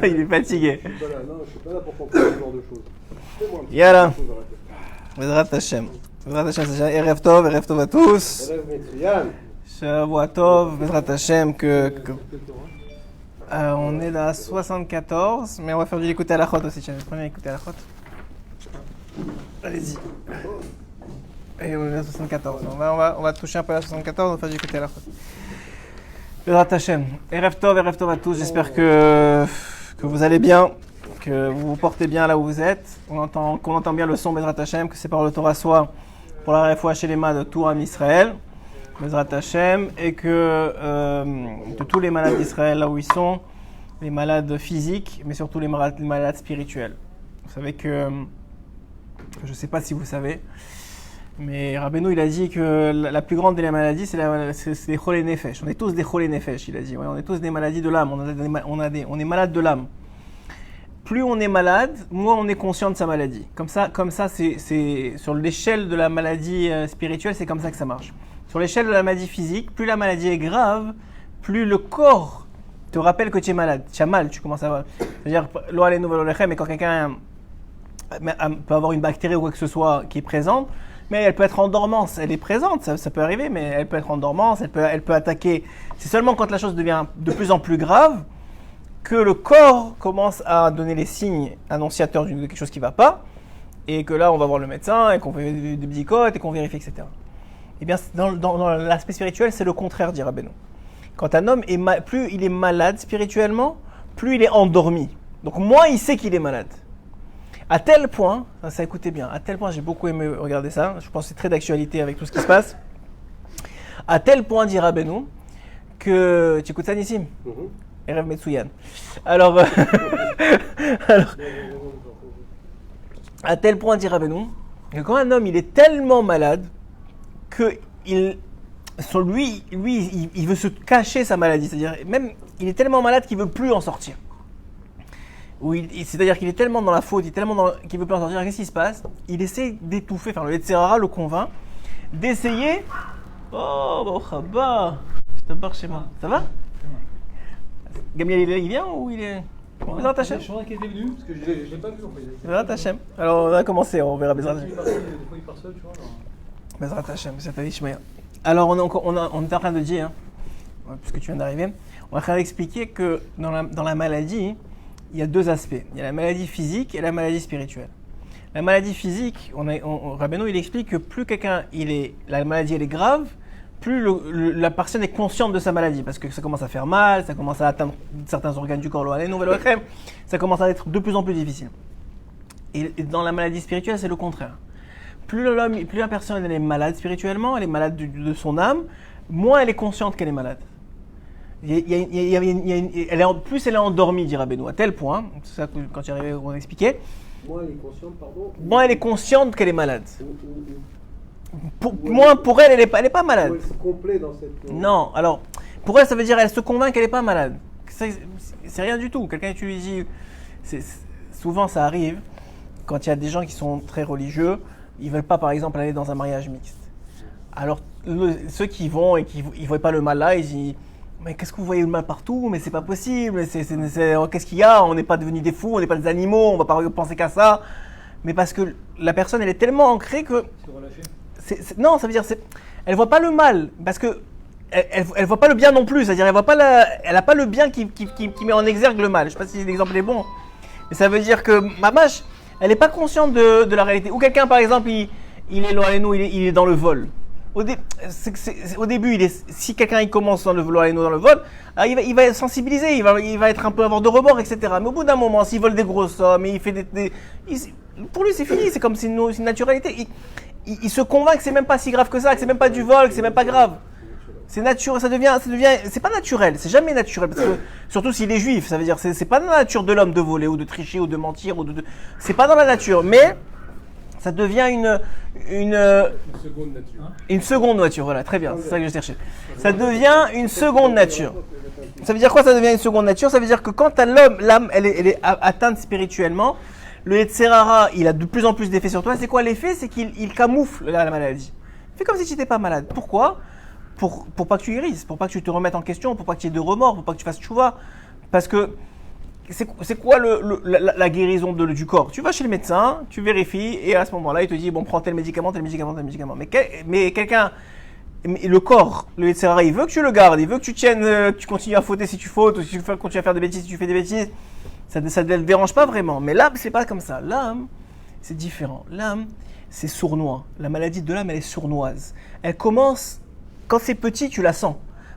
Il est fatigué. Je suis pas là pour comprendre ce genre de choses. Fais-moi un petit Yalla. peu de choses à la tête. Bezrat Hashem. Bezrat Hashem, c'est Erev Tov à tous. Élève Metsuyan. Shavua Tov, Bezrat Hashem, on est à 74, mais on va faire du l'écouter à la chôte aussi. Tiens, prenez l'écouter à la chôte. Allez-y. Et on est à 74. On va toucher un peu à la 74, on va faire du l'écouter à la chôte. Bezrat Hashem. Erev Tov à tous. J'espère que vous allez bien, que vous vous portez bien là où vous êtes. Qu'on entend bien le son Bezrat Hashem, que c'est par le Torah soit pour la réfoua chez les mains de tout Am Israël. Bezrat Hashem, et que de tous les malades d'Israël là où ils sont, les malades physiques, mais surtout les malades spirituels. Vous savez que, je ne sais pas si vous savez, mais Rabbeinu il a dit que la plus grande des maladies c'est les cholé nefesh. On est tous des cholé nefesh, il a dit. Ouais, on est tous des maladies de l'âme, on est malade de l'âme. Plus on est malade, moins on est conscient de sa maladie. Comme ça c'est sur l'échelle de la maladie spirituelle, c'est comme ça que ça marche. Sur l'échelle de la maladie physique, plus la maladie est grave, plus le corps te rappelle que tu es malade. Tu as mal, tu commences à avoir. C'est-à-dire, mais quand quelqu'un peut avoir une bactérie ou quoi que ce soit qui est présente, mais elle peut être en dormance. Elle est présente, ça peut arriver, mais elle peut être en dormance, elle peut attaquer. C'est seulement quand la chose devient de plus en plus grave que le corps commence à donner les signes annonciateurs de quelque chose qui ne va pas, et que là, on va voir le médecin, et qu'on fait des bdicotes, et qu'on vérifie, etc. Eh bien, dans l'aspect spirituel, c'est le contraire, dit Rabbeinu. Quand un homme plus il est malade spirituellement, plus il est endormi. Donc moins il sait qu'il est malade. À tel point, ça écoutez bien, à tel point, j'ai beaucoup aimé regarder ça, je pense que c'est très d'actualité avec tout ce qui se passe. À tel point, dit Rabbeinu, que... Tu écoutes ça, Nissim? Erev Metsuyan. Alors, à tel point, dit Rabbeinu, que quand un homme il est tellement malade que il veut se cacher sa maladie, c'est-à-dire même il est tellement malade qu'il veut plus en sortir. C'est-à-dire qu'il est tellement dans la faute, qu'il veut plus en sortir. Qu'est-ce qui se passe? Il essaie d'étouffer, enfin le Yetzirara le convainc d'essayer. Oh, bah, je te barre chez moi. Ça va? Gamliel il vient ou il est? Bezrat Hashem. Je crois qu'il était venu, parce que je l'ai pas vu en fait. Bezrat Hashem. Alors on va commencer, on verra Bezrat Hashem. Des fois il part seul, tu vois. Bezrat Hashem, ça fait Ishmael. Alors on est en train de dire, puisque tu viens d'arriver, on est en train d'expliquer que dans la maladie, il y a deux aspects. Il y a la maladie physique et la maladie spirituelle. La maladie physique, Rabbeinu il explique que plus la maladie elle est grave, plus la personne est consciente de sa maladie, parce que ça commence à faire mal, ça commence à atteindre certains organes du corps, ça commence à être de plus en plus difficile. Et dans la maladie spirituelle, c'est le contraire. Plus la personne elle est malade spirituellement, elle est malade de son âme, moins elle est consciente qu'elle est malade. Plus elle est endormie, dit Rabbeinu, à tel point, c'est ça que quand tu es arrivé, on expliquait. Moins elle est consciente, pardon. Moins elle est consciente qu'elle est malade. Moins pour elle, elle est pas malade. Elle se complète dans cette. Non, alors pour elle, ça veut dire elle se convainc qu'elle est pas malade. C'est rien du tout. Quelqu'un tu lui dis, souvent ça arrive quand il y a des gens qui sont très religieux. Ils veulent pas, par exemple, aller dans un mariage mixte. Alors, ceux qui vont et qui ne voient pas le mal là, ils disent « Mais qu'est-ce que vous voyez le mal partout? Mais c'est pas possible. Qu'est-ce qu'il y a? On n'est pas devenus des fous, on n'est pas des animaux, on va pas penser qu'à ça. » Mais parce que la personne, elle est tellement ancrée que... Non, ça veut dire elle voit pas le mal, parce que elle voit pas le bien non plus. C'est-à-dire, elle a pas le bien qui met en exergue le mal. Je sais pas si l'exemple est bon. Mais ça veut dire que Mamash, elle n'est pas consciente de la réalité. Ou quelqu'un, par exemple, il est loin de nous, il est dans le vol. Au début, si quelqu'un il commence dans le vol, il va être sensibilisé, il va être un peu avoir de rebord, etc. Mais au bout d'un moment, s'il vole des grosses sommes, il fait pour lui c'est fini, c'est comme c'est une naturalité. Il se convainc que c'est même pas si grave que ça, que c'est même pas du vol, que c'est même pas grave. C'est naturel, c'est pas naturel, c'est jamais naturel, parce que, surtout s'il est juif, ça veut dire, c'est pas dans la nature de l'homme de voler, ou de tricher, ou de mentir, c'est pas dans la nature, mais ça devient une seconde nature, voilà, très bien, c'est ça que je cherchais. Ça devient une seconde nature. Ça veut dire quoi, ça devient une seconde nature? Ça veut dire que quand l'âme, elle est atteinte spirituellement, le Yetzirara, il a de plus en plus d'effets sur toi. C'est quoi l'effet? C'est qu'il camoufle la maladie. Fais comme si tu n'étais pas malade. Pourquoi? Pour pas que tu guérisses, pour pas que tu te remettes en question, pour pas que tu aies de remords, pour pas que tu fasses tchouva. Parce que c'est quoi la guérison du corps? Tu vas chez le médecin, tu vérifies, et à ce moment-là, il te dit, bon, prends tel médicament, tel médicament, tel médicament. Mais quelqu'un, le corps, le etc., il veut que tu le gardes, il veut que tu tiennes, que tu continues à fauter si tu fautes, ou si tu continues à faire des bêtises si tu fais des bêtises. Ça ne le dérange pas vraiment. Mais l'âme, c'est pas comme ça. L'âme, c'est différent. L'âme, c'est sournois. La maladie de l'âme, elle est sournoise. Elle commence, quand c'est petit, tu la sens,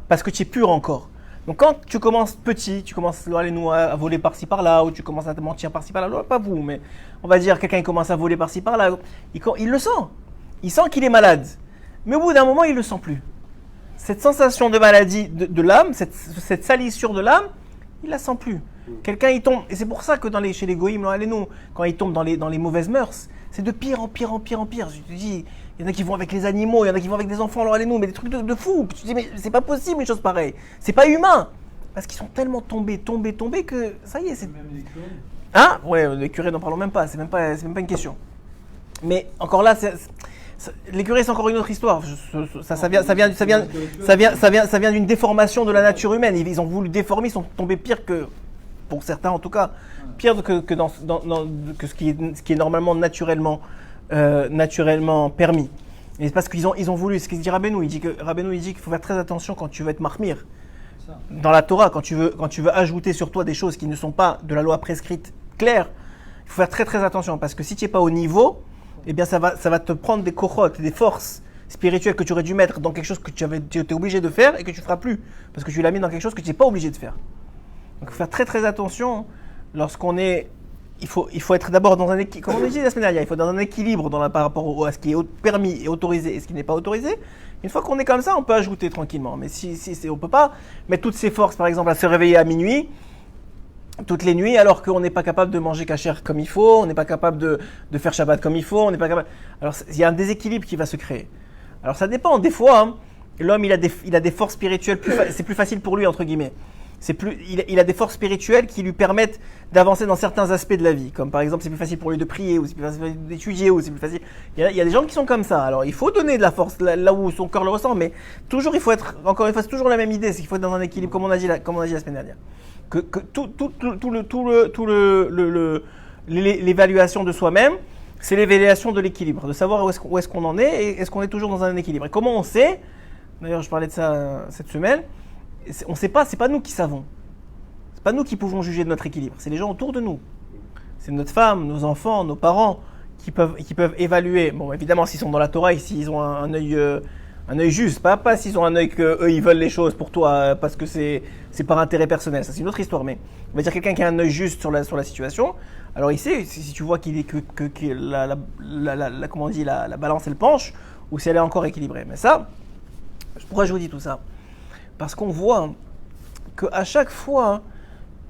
parce que tu es pur encore. Donc quand tu commences petit, tu commences à voler par-ci par-là, ou tu commences à te mentir par-ci par-là, pas vous, mais on va dire quelqu'un commence à voler par-ci par-là, il le sent. Il sent qu'il est malade. Mais au bout d'un moment, il ne le sent plus. Cette sensation de maladie de l'âme, cette salissure de l'âme, il ne la sent plus. Quelqu'un, il tombe, et c'est pour ça que chez les goïms, quand ils tombent dans les mauvaises mœurs, c'est de pire en pire en pire en pire. Je te dis, il y en a qui vont avec les animaux, il y en a qui vont avec des enfants, mais des trucs de fou. Tu te dis, mais c'est pas possible une chose pareille. C'est pas humain. Parce qu'ils sont tellement tombés que ça y est, c'est. Même les curés. Hein? Ouais, les curés, n'en parlons même pas, c'est même pas une question. Mais encore là, les curés, c'est encore une autre histoire. Ça vient d'une déformation de la nature humaine. Ils ont voulu déformer, ils sont tombés pire que, pour certains en tout cas, pire que ce qui est normalement naturellement permis. Et c'est parce qu'ils ont voulu, ce qu'il dit Rabbeinu, il dit qu'il faut faire très attention quand tu veux être mahmir. Dans la Torah, quand tu veux ajouter sur toi des choses qui ne sont pas de la loi prescrite claire, il faut faire très très attention, parce que si tu n'es pas au niveau, eh bien ça va te prendre des kochot, des forces spirituelles que tu aurais dû mettre dans quelque chose que tu étais obligé de faire et que tu ne feras plus, parce que tu l'as mis dans quelque chose que tu n'es pas obligé de faire. Donc il faut faire très très attention lorsqu'on est. Il faut être d'abord dans un équilibre, comme on a dit la semaine dernière, il faut être dans un équilibre par rapport à ce qui est permis et autorisé et ce qui n'est pas autorisé. Une fois qu'on est comme ça, on peut ajouter tranquillement. Mais on ne peut pas mettre toutes ses forces, par exemple, à se réveiller à minuit, toutes les nuits, alors qu'on n'est pas capable de manger kasher comme il faut, on n'est pas capable de faire Shabbat comme il faut, on n'est pas capable. Alors il y a un déséquilibre qui va se créer. Alors ça dépend, des fois, l'homme il a des forces spirituelles, c'est plus facile pour lui, entre guillemets. Il a des forces spirituelles qui lui permettent d'avancer dans certains aspects de la vie. Comme par exemple, c'est plus facile pour lui de prier, ou c'est plus facile d'étudier, ou c'est plus facile. Il y a des gens qui sont comme ça. Alors il faut donner de la force là où son corps le ressent, mais toujours il faut être, encore une fois, c'est toujours la même idée, c'est qu'il faut être dans un équilibre, comme on a dit la semaine dernière. Que l'évaluation de soi-même, c'est l'évaluation de l'équilibre, de savoir où est-ce qu'on en est et est-ce qu'on est toujours dans un équilibre. Et comment on sait, d'ailleurs je parlais de ça cette semaine, on ne sait pas, c'est pas nous qui savons. C'est pas nous qui pouvons juger de notre équilibre, c'est les gens autour de nous. C'est notre femme, nos enfants, nos parents qui peuvent évaluer. Bon, évidemment, s'ils sont dans la Torah et s'ils ont un œil juste, pas s'ils ont un œil qu'eux ils veulent les choses pour toi parce que c'est par intérêt personnel, ça c'est une autre histoire. Mais on va dire quelqu'un qui a un œil juste sur la situation. Alors il sait si tu vois que comment on dit, la balance elle penche ou si elle est encore équilibrée. Mais ça, pourquoi je vous dis tout ça? Parce qu'on voit qu'à chaque fois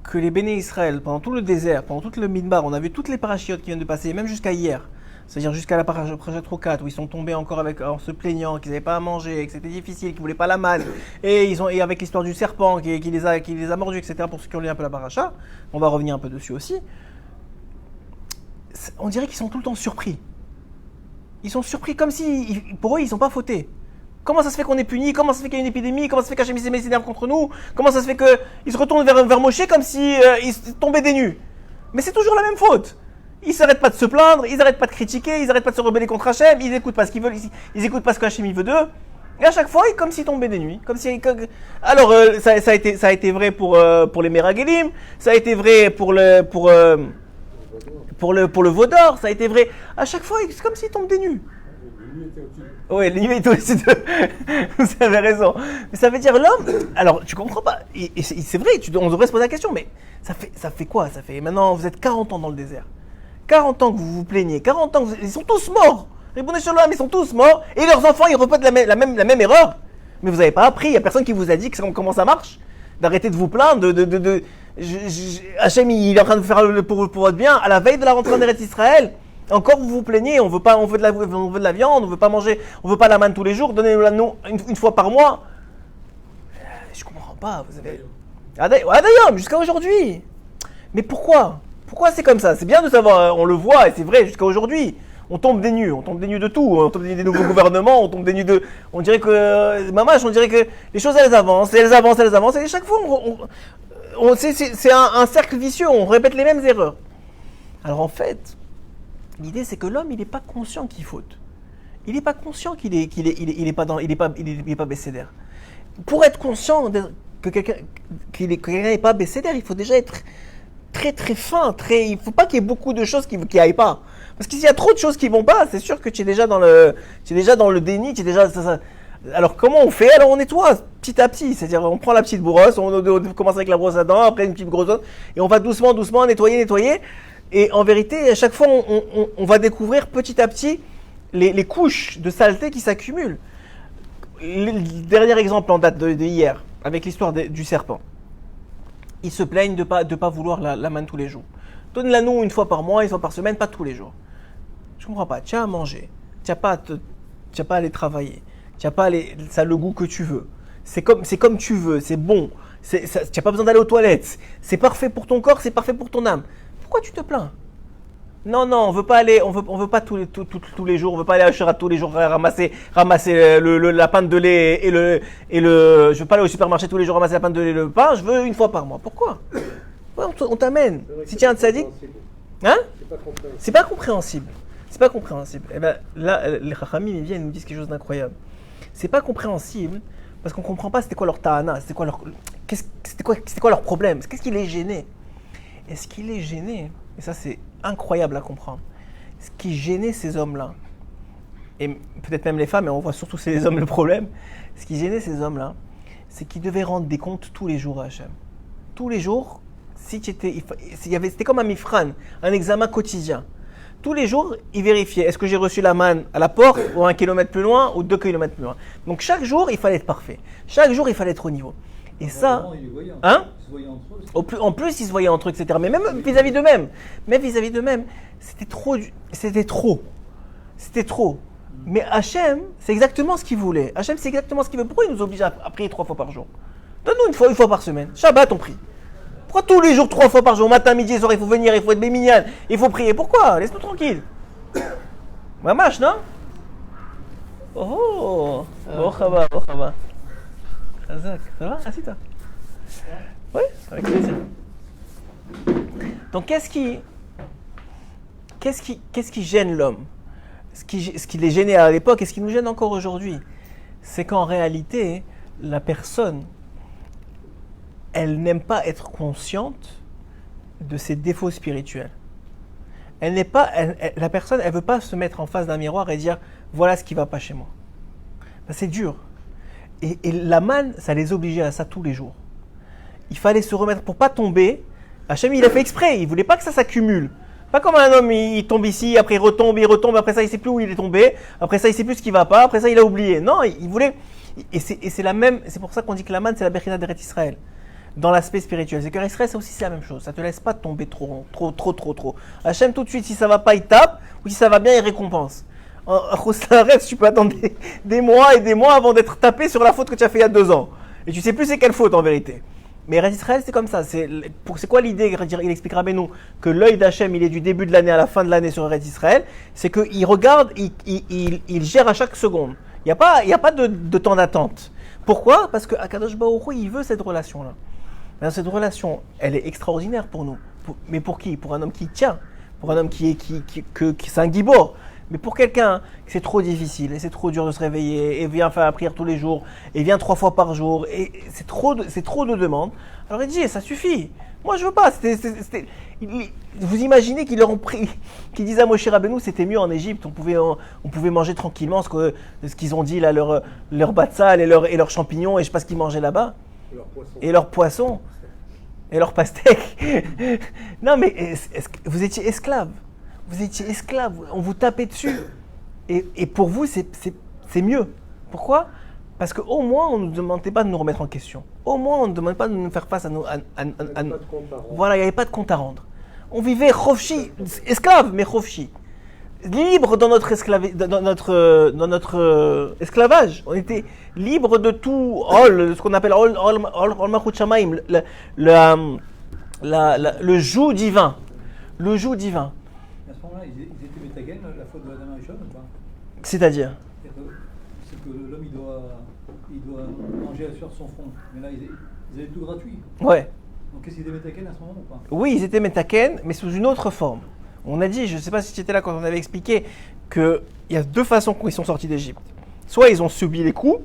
que les béné Israël, pendant tout le désert, pendant tout le Midbar, on a vu toutes les parachiotes qui viennent de passer, même jusqu'à hier, c'est-à-dire jusqu'à la parachute 4, où ils sont tombés encore en se plaignant qu'ils n'avaient pas à manger, que c'était difficile, qu'ils ne voulaient pas la manne, et avec l'histoire du serpent qui les a mordus, etc., pour ceux qui ont lu un peu la paracha, on va revenir un peu dessus aussi, on dirait qu'ils sont tout le temps surpris. Ils sont surpris comme si, pour eux, ils ne sont pas fautés. Comment ça se fait qu'on est puni? Comment ça se fait qu'il y a une épidémie? Comment ça se fait qu'Hachem s'énerve contre nous? Comment ça se fait qu'ils se retournent vers Moshe comme si ils tombaient des nues? Mais c'est toujours la même faute. Ils s'arrêtent pas de se plaindre, ils n'arrêtent pas de critiquer, ils n'arrêtent pas de se rebeller contre Hachem, ils n'écoutent pas ce qu'ils veulent, ils n'écoutent pas ce que Hachem veut d'eux. Et à chaque fois, comme s'ils tombaient des nues. Alors, ça a été vrai pour les Meragelim, ça a été vrai pour le Vaudor, ça a été vrai. À chaque fois, c'est comme s'ils tombent des nues. Oui, les nuits étaient au-dessus d'eux. Vous avez raison. Mais ça veut dire l'homme. Alors, tu comprends pas. Et c'est vrai, on devrait se poser la question, mais ça fait quoi? Ça fait maintenant, vous êtes 40 ans dans le désert. 40 ans que vous vous plaignez. 40 ans ils sont tous morts. Les Bnei Shalom, ils sont tous morts. Et leurs enfants, ils reprennent la même erreur. Mais vous n'avez pas appris. Il n'y a personne qui vous a dit comment ça marche. D'arrêter de vous plaindre. Hachem, il est en train de faire pour votre bien. À la veille de la rentrée en Eretz Israël. Encore vous vous plaignez, on veut de la viande, on veut pas manger, on veut pas la manne tous les jours, donnez-nous-la une fois par mois. Je comprends pas, vous avez. D'ailleurs, jusqu'à aujourd'hui. Mais pourquoi? Pourquoi c'est comme ça? C'est bien de savoir, on le voit et c'est vrai jusqu'à aujourd'hui. On tombe des nues de tout, on tombe des nues des nouveaux gouvernements, on tombe des nues de. On dirait que. On dirait que les choses elles avancent, et chaque fois c'est un cercle vicieux, on répète les mêmes erreurs. Alors en fait, l'idée c'est que l'homme, il n'est pas conscient qu'il faute. Il n'est pas conscient qu'il est pas bécédaire. Pour être conscient que quelqu'un n'est pas bécédaire, il faut déjà être très très fin, il ne faut pas qu'il y ait beaucoup de choses qui n'aillent pas. Parce que s'il y a trop de choses qui ne vont pas, c'est sûr que tu es déjà dans le déni, tu es déjà... Alors comment on fait? Alors on nettoie petit à petit, c'est-à-dire on prend la petite brosse, on commence avec la brosse à dents, après une petite grosse brosse, et on va doucement nettoyer. Et en vérité, à chaque fois, on va découvrir petit à petit les couches de saleté qui s'accumulent. Le dernier exemple en date de hier, avec l'histoire du serpent. Ils se plaignent de pas vouloir la manne tous les jours. Donne-la nous une fois par mois, une fois par semaine, pas tous les jours. Je comprends pas. Tu as à manger, tu n'as pas à aller travailler, tu n'as pas ça a le goût que tu veux. C'est comme tu veux, c'est bon. Tu n'as pas besoin d'aller aux toilettes. C'est parfait pour ton corps, c'est parfait pour ton âme. Pourquoi tu te plains? Non, on veut pas aller, on veut pas tous les jours, on veut pas aller à Sherat tous les jours ramasser la pinte de lait et je veux pas aller au supermarché tous les jours ramasser la pinte de lait et le pain, je veux une fois par mois. Pourquoi? Ouais, on t'amène. Si tu es un tzaddik, hein? C'est pas compréhensible. Et ben là, les Chachamim ils viennent et nous disent quelque chose d'incroyable. C'est pas compréhensible parce qu'on comprend pas c'était quoi leur ta'ana, c'était quoi leur problème, qu'est-ce qui les gênait. Et ce qui les gênait, et ça c'est incroyable à comprendre, ce qui gênait ces hommes-là, et peut-être même les femmes, mais on voit surtout c'est les hommes le problème, ce qui gênait ces hommes-là, c'est qu'ils devaient rendre des comptes tous les jours à Hachem. Tous les jours, c'était comme un mifran, un examen quotidien. Tous les jours, ils vérifiaient, est-ce que j'ai reçu la manne à la porte, ou 1 kilomètre plus loin, ou 2 kilomètres plus loin. Donc chaque jour, il fallait être parfait. Chaque jour, il fallait être au niveau. Et ça, hein? En plus, ils se voyaient entre eux, etc. Mais même vis-à-vis d'eux-mêmes. C'était trop. Mais Hachem, c'est exactement ce qu'il voulait. Hachem, c'est exactement ce qu'il veut. Pourquoi il nous oblige à prier 3 fois par jour? Donne-nous une fois par semaine. Shabbat, on prie. Pourquoi tous les jours, 3 fois par jour, matin, midi et soir, il faut venir, il faut être bémignan, il faut prier? Pourquoi? Laisse-nous tranquille. Mamash, non? Oh, Chaba. Chazak, ça va? Assis-toi. Oui, avec plaisir. Donc, qu'est-ce qui gêne l'homme? Ce qui les gênait à l'époque et ce qui nous gêne encore aujourd'hui, c'est qu'en réalité, la personne, elle n'aime pas être consciente de ses défauts spirituels. La personne, elle veut pas se mettre en face d'un miroir et dire voilà ce qui va pas chez moi. Ben, c'est dur. Et la manne, ça les obligeait à ça tous les jours. Il fallait se remettre pour pas tomber. Hachem, il a fait exprès. Il voulait pas que ça s'accumule. Pas comme un homme, il tombe ici, après il retombe, après ça il sait plus où il est tombé, après ça il sait plus ce qui va pas, après ça il a oublié. Non, il voulait. Et c'est la même. C'est pour ça qu'on dit que la manne, c'est la Bechina d'Eretz Israël. Dans l'aspect spirituel. C'est que Israël, ça aussi c'est la même chose. Ça te laisse pas tomber trop. Hachem, tout de suite, si ça va pas, il tape, ou si ça va bien, il récompense. En Choslarès, tu peux attendre des mois et des mois avant d'être tapé sur la faute que tu as fait il y a 2 ans. Et tu sais plus c'est quelle faute en vérité. Mais Eretz Israël, c'est comme ça. C'est quoi l'idée? Il expliquera Rabbeinu que l'œil d'Hachem, il est du début de l'année à la fin de l'année sur Eretz Israël. C'est qu'il regarde, il gère à chaque seconde. Il n'y a pas de temps d'attente. Pourquoi? Parce que Akadosh Baruch Hu, il veut cette relation-là. Alors, cette relation, elle est extraordinaire pour nous. Mais pour qui? Pour un homme qui tient. Pour un homme qui c'est un gibor. Mais pour quelqu'un, c'est trop difficile et c'est trop dur de se réveiller et vient faire la prière tous les jours et vient 3 fois par jour et c'est trop de demandes. Alors il dit, ça suffit. Moi je veux pas. Vous imaginez qu'ils leur ont pris, qu'ils disent à Moshe Rabbeinu, c'était mieux en Égypte. On pouvait manger tranquillement ce qu'ils ont dit là, leur batsal et leurs champignons et je sais pas ce qu'ils mangeaient là-bas. Et leurs poissons. Et leurs pastèques. Non mais vous étiez esclaves. On vous tapait dessus. Et pour vous, c'est mieux. Pourquoi? Parce qu'au moins, on ne nous demandait pas de nous remettre en question. Au moins, on ne demandait pas de nous faire face à nos... Voilà, il n'y avait pas de compte à rendre. On vivait chofchi, esclave, mais chofchi. Libre dans notre esclavage. On était libre de tout, ce qu'on appelle ol malchut shamaim, le joug divin. Le joug divin. À ce moment-là, ils étaient métagen, la faute de Adam Arishon ou pas? C'est-à-dire c'est que l'homme, il doit manger sur son front. Mais là, ils avaient tout gratuit. Ouais. Donc qu'est-ce qu'ils étaient Metaken à ce moment ou pas? Oui, ils étaient Metaken, mais sous une autre forme. On a dit, je ne sais pas si tu étais là quand on avait expliqué, qu'il y a deux façons qu'ils sont sortis d'Égypte. Soit ils ont subi les coups,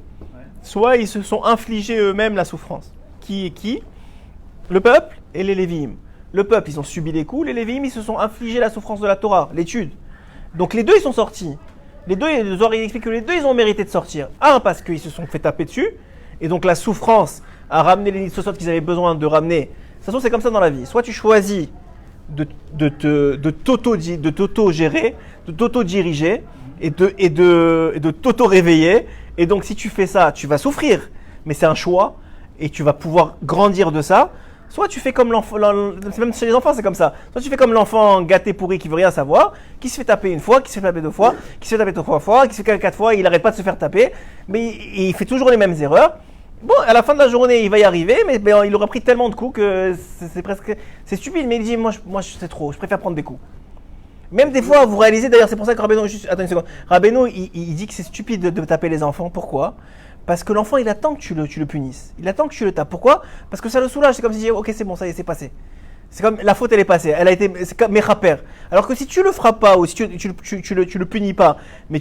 soit ils se sont infligés eux-mêmes la souffrance. Qui est qui? Le peuple et les Lévi'im. Le peuple, ils ont subi les coups, les Lévi'im, ils se sont infligés la souffrance de la Torah, l'étude. Donc les deux, ils sont sortis. Les deux, les Zohar, il explique que les deux, ils ont mérité de sortir. Un, parce qu'ils se sont fait taper dessus, et donc la souffrance a ramené les Nitzosot qu'ils avaient besoin de ramener. De toute façon, c'est comme ça dans la vie. Soit tu choisis de t'auto-gérer, de t'auto-diriger, et de t'auto-réveiller. Et donc, si tu fais ça, tu vas souffrir. Mais c'est un choix, et tu vas pouvoir grandir de ça. Soit tu fais comme l'enfant, même chez les enfants c'est comme ça. Soit tu fais comme l'enfant gâté pourri qui veut rien savoir, qui se fait taper une fois, qui se fait taper deux fois, qui se fait taper trois fois, qui se fait taper quatre fois, il n'arrête pas de se faire taper, mais il fait toujours les mêmes erreurs. Bon, à la fin de la journée, il va y arriver, mais il aura pris tellement de coups que c'est stupide. Mais il dit, moi c'est trop, je préfère prendre des coups. Même des fois, vous réalisez, d'ailleurs, c'est pour ça que Rabbeinu, attends une seconde, Rabbeinu, il dit que c'est stupide de taper les enfants. Pourquoi ? Parce que l'enfant, il attend que tu le punisses. Il attend que tu le tapes. Pourquoi ? Parce que ça le soulage. C'est comme si tu dis, ok, c'est bon, ça y est, c'est passé. C'est comme la faute, elle est passée. C'est comme Mechaper. Alors que si tu le frappes pas ou si tu le punis pas, mais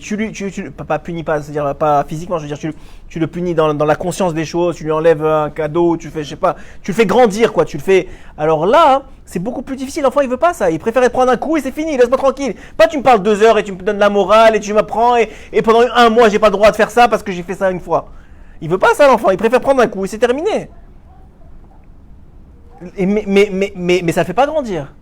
pas punis pas, c'est-à-dire pas physiquement, je veux dire, tu le punis dans la conscience des choses, tu lui enlèves un cadeau, tu fais, je sais pas, tu le fais grandir, quoi. Tu le fais. Alors là, c'est beaucoup plus difficile. L'enfant, il veut pas ça. Il préfère prendre un coup et c'est fini. Laisse-moi tranquille. Pas tu me parles 2 heures et tu me donnes la morale et tu m'apprends et pendant 1 mois, j'ai pas le droit de faire ça parce que j'ai fait ça une fois. Il veut pas ça, l'enfant. Il préfère prendre un coup et c'est terminé. Mais ça ne fait pas grandir.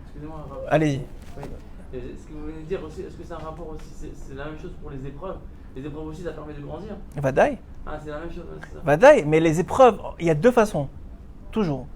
Excusez-moi, Allez-y. Oui. Ce que vous voulez dire aussi, est-ce que c'est un rapport aussi, c'est la même chose pour les épreuves? Les épreuves aussi, ça permet de grandir. Vadaï. Ah, c'est la même chose, c'est ça. Vadaï, mais les épreuves, il y a 2 façons. Toujours.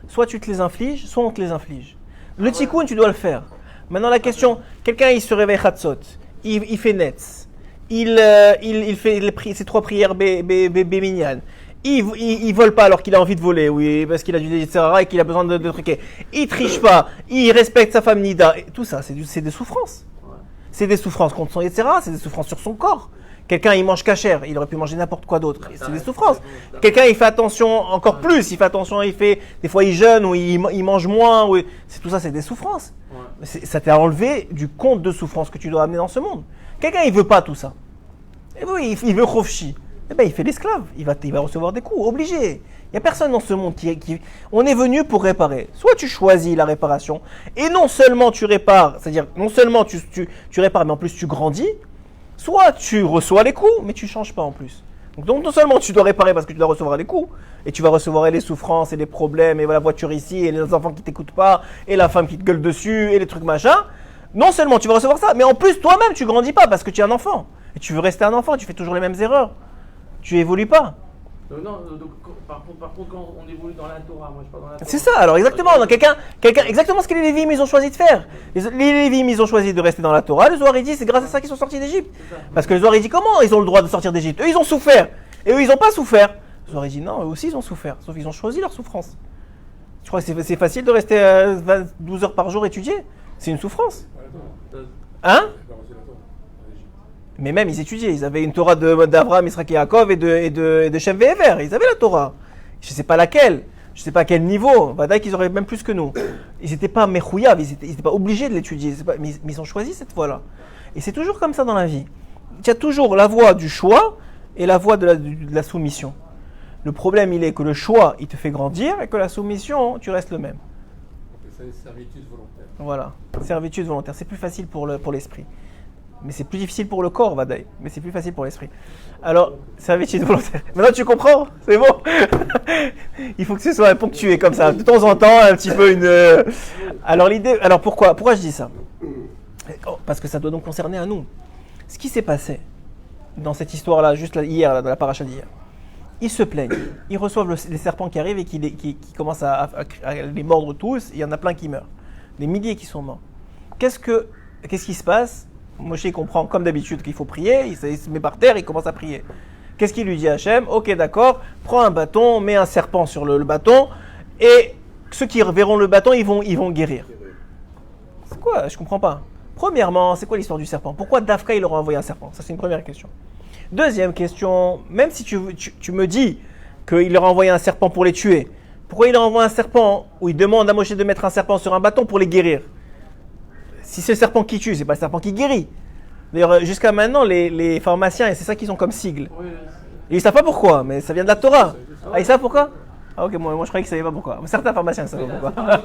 Soit tu te les infliges, soit on te les inflige. Le tikkun, tu dois le faire. Maintenant, la question, quelqu'un, il se réveille Chatzot, il fait Netz, il fait ses 3 prières Béminyan. Il vole pas alors qu'il a envie de voler, oui, parce qu'il a du etc. et qu'il a besoin de truquer. Il triche pas, il respecte sa femme Nida. Et tout ça, c'est des souffrances. Ouais. C'est des souffrances contre son etc. C'est des souffrances sur son corps. Quelqu'un, il mange cachère, il aurait pu manger n'importe quoi d'autre. C'est des souffrances. Quelqu'un, il fait attention encore plus. Il fait attention, des fois, il jeûne ou il mange moins. Ou, tout ça, c'est des souffrances. Ouais. Ça t'a enlevé du compte de souffrance que tu dois amener dans ce monde. Quelqu'un, il veut pas tout ça. Et oui, il veut Khofshi. Eh ben, il fait l'esclave, il va recevoir des coups, obligé. Il n'y a personne dans ce monde qui... On est venu pour réparer. Soit tu choisis la réparation, et non seulement tu répares, c'est-à-dire non seulement tu répares, mais en plus tu grandis, soit tu reçois les coups, mais tu ne changes pas en plus. Donc non seulement tu dois réparer parce que tu dois recevoir les coups, et tu vas recevoir les souffrances et les problèmes, et la voiture ici, et les enfants qui ne t'écoutent pas, et la femme qui te gueule dessus, et les trucs machin. Non seulement tu vas recevoir ça, mais en plus toi-même tu grandis pas parce que tu es un enfant. Et tu veux rester un enfant, tu fais toujours les mêmes erreurs. Tu évolues pas. Donc, non, donc, par contre, quand on évolue dans la Torah, moi je parle dans la Torah. C'est ça, alors exactement. Donc, exactement ce que les Lévi'im ils ont choisi de faire. Les Lévi'im ils ont choisi de rester dans la Torah. Le Zohar il dit c'est grâce à ça qu'ils sont sortis d'Égypte. Parce que le Zohar il dit comment ils ont le droit de sortir d'Égypte? Eux ils ont souffert. Et eux ils n'ont pas souffert. Le Zohar il dit non, eux aussi ils ont souffert. Sauf qu'ils ont choisi leur souffrance. Je crois que c'est facile de rester 12 heures par jour étudier. C'est une souffrance. Hein? Mais même ils étudiaient, ils avaient une Torah d'Abraham, Israël et Yaakov et de Shem Ve'ever. Ils avaient la Torah. Je ne sais pas laquelle, je ne sais pas à quel niveau. Vadaï qu'ils auraient même plus que nous. Ils n'étaient pas mechouyav, ils n'étaient pas obligés de l'étudier. Mais ils ont choisi cette voie-là. Et c'est toujours comme ça dans la vie. Il y a toujours la voie du choix et la voie de la soumission. Le problème, il est que le choix, il te fait grandir et que la soumission, tu restes le même. C'est une servitude volontaire. Voilà, servitude volontaire. C'est plus facile pour l'esprit. Mais c'est plus difficile pour le corps, Vadaï. Mais c'est plus facile pour l'esprit. Alors, servitude volontaire. Maintenant, tu comprends? C'est bon. Il faut que ce soit ponctué comme ça. De temps en temps, un petit peu une... Alors, l'idée... Alors, pourquoi je dis ça? Parce que ça doit donc concerner à nous. Ce qui s'est passé dans cette histoire-là, juste hier, dans la paracha d'hier. Ils se plaignent. Ils reçoivent les serpents qui arrivent et qui commencent à les mordre tous. Il y en a plein qui meurent. Des milliers qui sont morts. Qu'est-ce qui se passe? Moshe comprend comme d'habitude qu'il faut prier, il se met par terre, il commence à prier. Qu'est-ce qu'il lui dit à Hachem? Ok, d'accord, prends un bâton, mets un serpent sur le bâton, et ceux qui verront le bâton, ils vont guérir. C'est quoi? Je comprends pas. Premièrement, c'est quoi l'histoire du serpent? Pourquoi Dafka il leur a envoyé un serpent? Ça c'est une première question. Deuxième question, même si tu me dis qu'il leur a envoyé un serpent pour les tuer, Pourquoi il envoie un serpent ou il demande à Moshe de mettre un serpent sur un bâton pour les guérir? Si c'est le serpent qui tue, c'est pas le serpent qui guérit. D'ailleurs, jusqu'à maintenant, les pharmaciens, et c'est ça qu'ils ont comme sigle. Oui, Ils savent pas pourquoi, mais ça vient de la Torah. Ah, ils savent pourquoi? Ah ok, moi je croyais qu'ils savaient pas pourquoi. Certains pharmaciens savent pas pourquoi.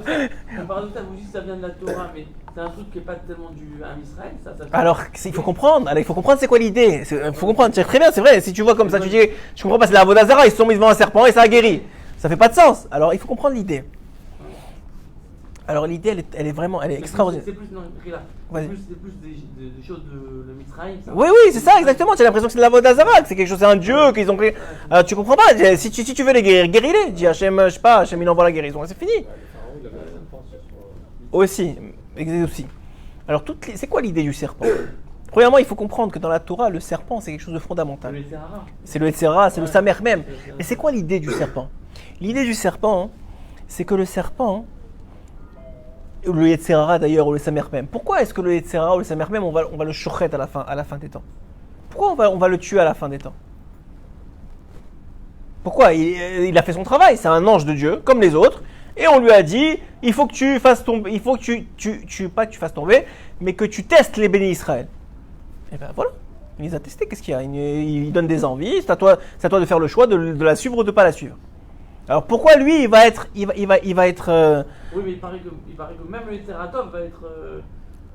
le paradoxal, vous dites que ça vient de la Torah, mais c'est un truc qui n'est pas tellement du à Israël, ça. Alors, il faut comprendre. Alors, il faut comprendre c'est quoi l'idée. Il faut comprendre. C'est très bien, c'est vrai. Si tu vois comme ça, tu dis, je comprends pas, c'est la Vodazara, ils se sont mis devant un serpent et ça a guéri. Ça fait pas de sens. Alors, il faut comprendre l'idée. Alors, l'idée, elle est vraiment, elle est extraordinaire. C'est plus, non, Rila, Vas-y. c'est plus des choses de Mitzrayim. Oui, c'est ça, exactement. Tu as l'impression que c'est de la Vodazara, que c'est quelque chose, c'est un dieu qu'ils ont créé. Alors, tu comprends pas. Si tu veux les guérir, guéris-les. Dis Hachem, je sais pas, Hachem, il envoie la guérison. C'est fini. Aussi. Alors, c'est quoi l'idée du serpent? Premièrement, il faut comprendre que dans la Torah, le serpent, c'est quelque chose de fondamental. C'est le Yetzirah, c'est le Samer même. Mais c'est quoi l'idée du serpent? L'idée du serpent, c'est que le serpent, ou le Yetzirah d'ailleurs, ou le Samer même. Pourquoi est-ce que le Yetzirah ou le Samer même, on va le shochet à la fin des temps? Pourquoi on va le tuer à la fin des temps? Pourquoi? Il a fait son travail, c'est un ange de Dieu, comme les autres. Et on lui a dit, il faut que tu fasses tomber, il faut que pas que tu fasses tomber, mais que tu testes les bénis Israël. Et ben voilà, il les a testés, qu'est-ce qu'il y a? Il donne des envies, c'est à toi de faire le choix de la suivre ou de ne pas la suivre. Alors pourquoi lui, il va être... Oui, mais il paraît que même le Yetzératov va être...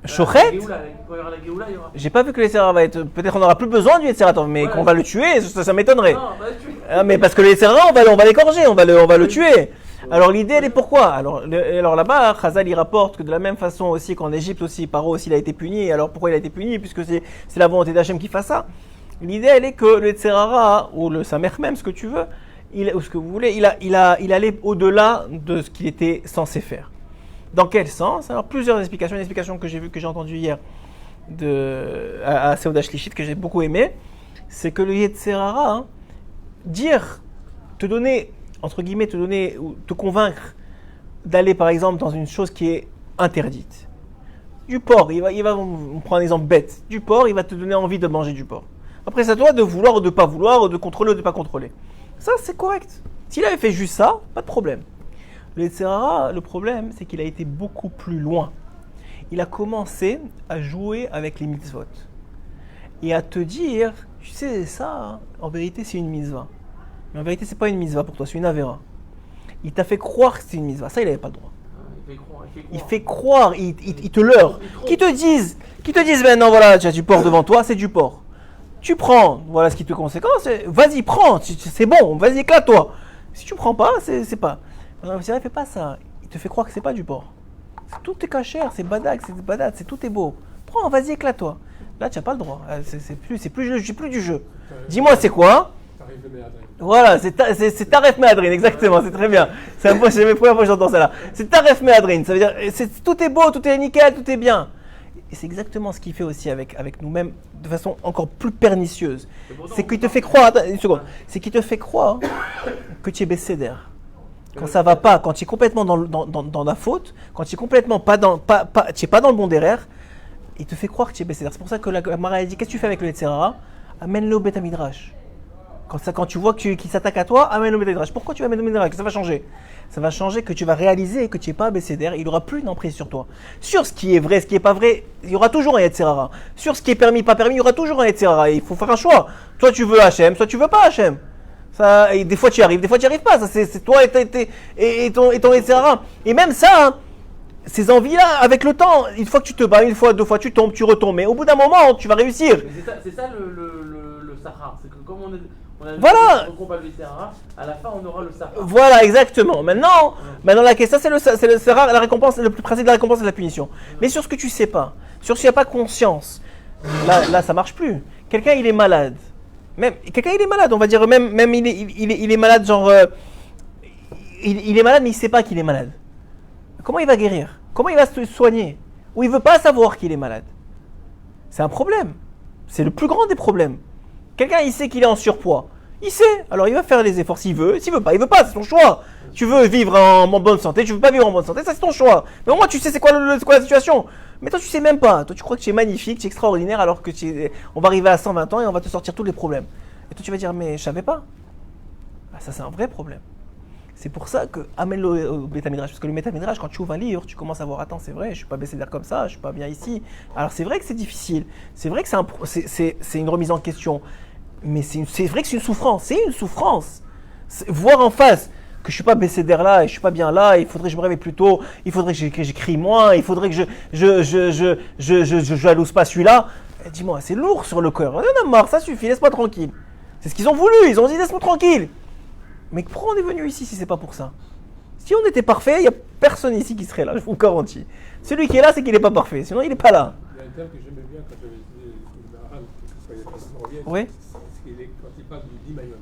Shochet? Quand il y aura la Géoula, il y aura... J'ai pas vu que le Yetzirah va être... Peut-être qu'on n'aura plus besoin du Yetzirah, mais voilà, qu'on va le tuer, ça m'étonnerait. Non, on va le tuer. Mais parce que le Yetzirah, on va l'égorger, on va le tuer. Alors l'idée, elle est pourquoi? Alors là-bas, Chazal, il rapporte que de la même façon aussi qu'en Égypte aussi, Paro aussi, il a été puni. Alors pourquoi il a été puni? Puisque c'est la volonté d'Hachem qui fasse ça. L'idée, elle est que le Yetzirah, ou le Samer même, ce que tu veux, ou ce que vous voulez, il allait au-delà de ce qu'il était censé faire. Dans quel sens? Alors plusieurs explications. Une explication que j'ai entendue hier à Seuda Shlichit, que j'ai beaucoup aimé, c'est que le Yetzirah, te donner, te convaincre d'aller par exemple dans une chose qui est interdite. Du porc, on prend un exemple bête. Du porc, il va te donner envie de manger du porc. Après, c'est à toi de vouloir ou de pas vouloir, de contrôler ou de pas contrôler. Ça, c'est correct. S'il avait fait juste ça, pas de problème. Le Yetzirah, le problème, c'est qu'il a été beaucoup plus loin. Il a commencé à jouer avec les mitzvot. Et à te dire, tu sais, ça, en vérité, c'est une mitzvah. Mais en vérité, c'est pas une mitzvah pour toi, c'est une avéra. Il t'a fait croire que c'est une mitzvah. Ça, il n'avait pas le droit. Il fait croire, il te leurre. Qui te disent maintenant, voilà, tu as du porc devant toi, c'est du porc. Tu prends, voilà ce qui te conséquence, vas-y, prends, c'est bon, vas-y, éclate-toi. Si tu prends pas, c'est pas. Non, il fait pas ça. Il te fait croire que c'est pas du porc. Tout est cachère, c'est badak, tout est beau. Prends, vas-y, éclate-toi. Là, tu n'as pas le droit. C'est plus du jeu. Dis-moi, c'est quoi? Voilà, c'est Taref Meadrin, exactement, c'est très bien. C'est la première fois que j'entends ça là. C'est Taref Meadrin, ça veut dire tout est beau, tout est nickel, tout est bien. Et c'est exactement ce qu'il fait aussi avec nous-mêmes de façon encore plus pernicieuse. C'est qu'il te fait croire, attends, une seconde, c'est qu'il te fait croire que tu es bécéder. Quand ça va pas, quand tu es complètement dans la faute, quand tu es complètement tu es pas dans le bon derrière, il te fait croire que tu es bécéder. C'est pour ça que la Gemara a dit, qu'est-ce que tu fais avec le Yetzirah? Amène-le au Beth Midrash. Quand tu vois qu'il s'attaque à toi, amène-le au Beth Midrash. Pourquoi tu vas mettre au Beth Midrash? Ça va changer. Ça va changer que tu vas réaliser que tu n'es pas bécéder. Il n'aura plus d'emprise sur toi. Sur ce qui est vrai, ce qui n'est pas vrai, il y aura toujours un Yetzirah. Sur ce qui est permis, pas permis, il y aura toujours un Yetzirah. Il faut faire un choix. Soit tu veux Hachem, soit tu veux pas Hachem. Ça, et des fois tu y arrives, des fois tu n'y arrives pas. Ça, c'est toi et ton Yetzirah. Et même ça, hein, ces envies-là, avec le temps, une fois que tu te bats, une fois, deux fois, tu tombes, tu retombes. Mais au bout d'un moment, tu vas réussir. C'est ça le Sahara. C'est que comme on a voilà. le combat le Sahara, à la fin on aura le Sahara. Voilà, exactement. Maintenant la question, c'est le Sahara, la récompense, le principe de la récompense et de la punition. Mais sur ce que tu sais pas, sur ce qu'il n'y a pas conscience, là ça marche plus. Quelqu'un il est malade. Quelqu'un il est malade, on va dire même il est malade genre il est malade mais il sait pas qu'il est malade. Comment il va guérir? Comment il va se soigner? Ou il veut pas savoir qu'il est malade? C'est un problème. C'est le plus grand des problèmes. Quelqu'un il sait qu'il est en surpoids. Il sait, alors il va faire les efforts s'il veut veut pas, c'est ton choix. Tu veux vivre en bonne santé, tu veux pas vivre en bonne santé, ça c'est ton choix. Mais au moins tu sais c'est quoi la situation. Mais toi tu sais même pas, toi tu crois que tu es magnifique, tu es extraordinaire alors que on va arriver à 120 ans et on va te sortir tous les problèmes. Et toi tu vas dire mais je savais pas. Ah, ça c'est un vrai problème. C'est pour ça que amène-le au Beth Midrash. Parce que le Beth Midrash, quand tu ouvres un livre, tu commences à voir, attends, c'est vrai, je suis pas bécédaire comme ça, je suis pas bien ici. Alors c'est vrai que c'est difficile, c'est vrai que c'est une remise en question, mais c'est vrai que c'est une souffrance, voir en face que je suis pas bécédaire là et je suis pas bien là, il faudrait que je me réveille plus tôt, il faudrait que j'écris moins, il faudrait que je jalouse pas celui-là. Et dis-moi, c'est lourd sur le cœur, on en a marre, ça suffit, laisse-moi tranquille. C'est ce qu'ils ont voulu, ils ont dit laisse-moi tranquille. Mais pourquoi on est venu ici si c'est pas pour ça? Si on était parfait, il n'y a personne ici qui serait là, je vous garantis. Celui qui est là, c'est qu'il n'est pas parfait, sinon il n'est pas là. Il y a un terme que j'aimais bien quand j'avais dit l'Aran, que ce soit les Oui. quand il parle du Dimayon.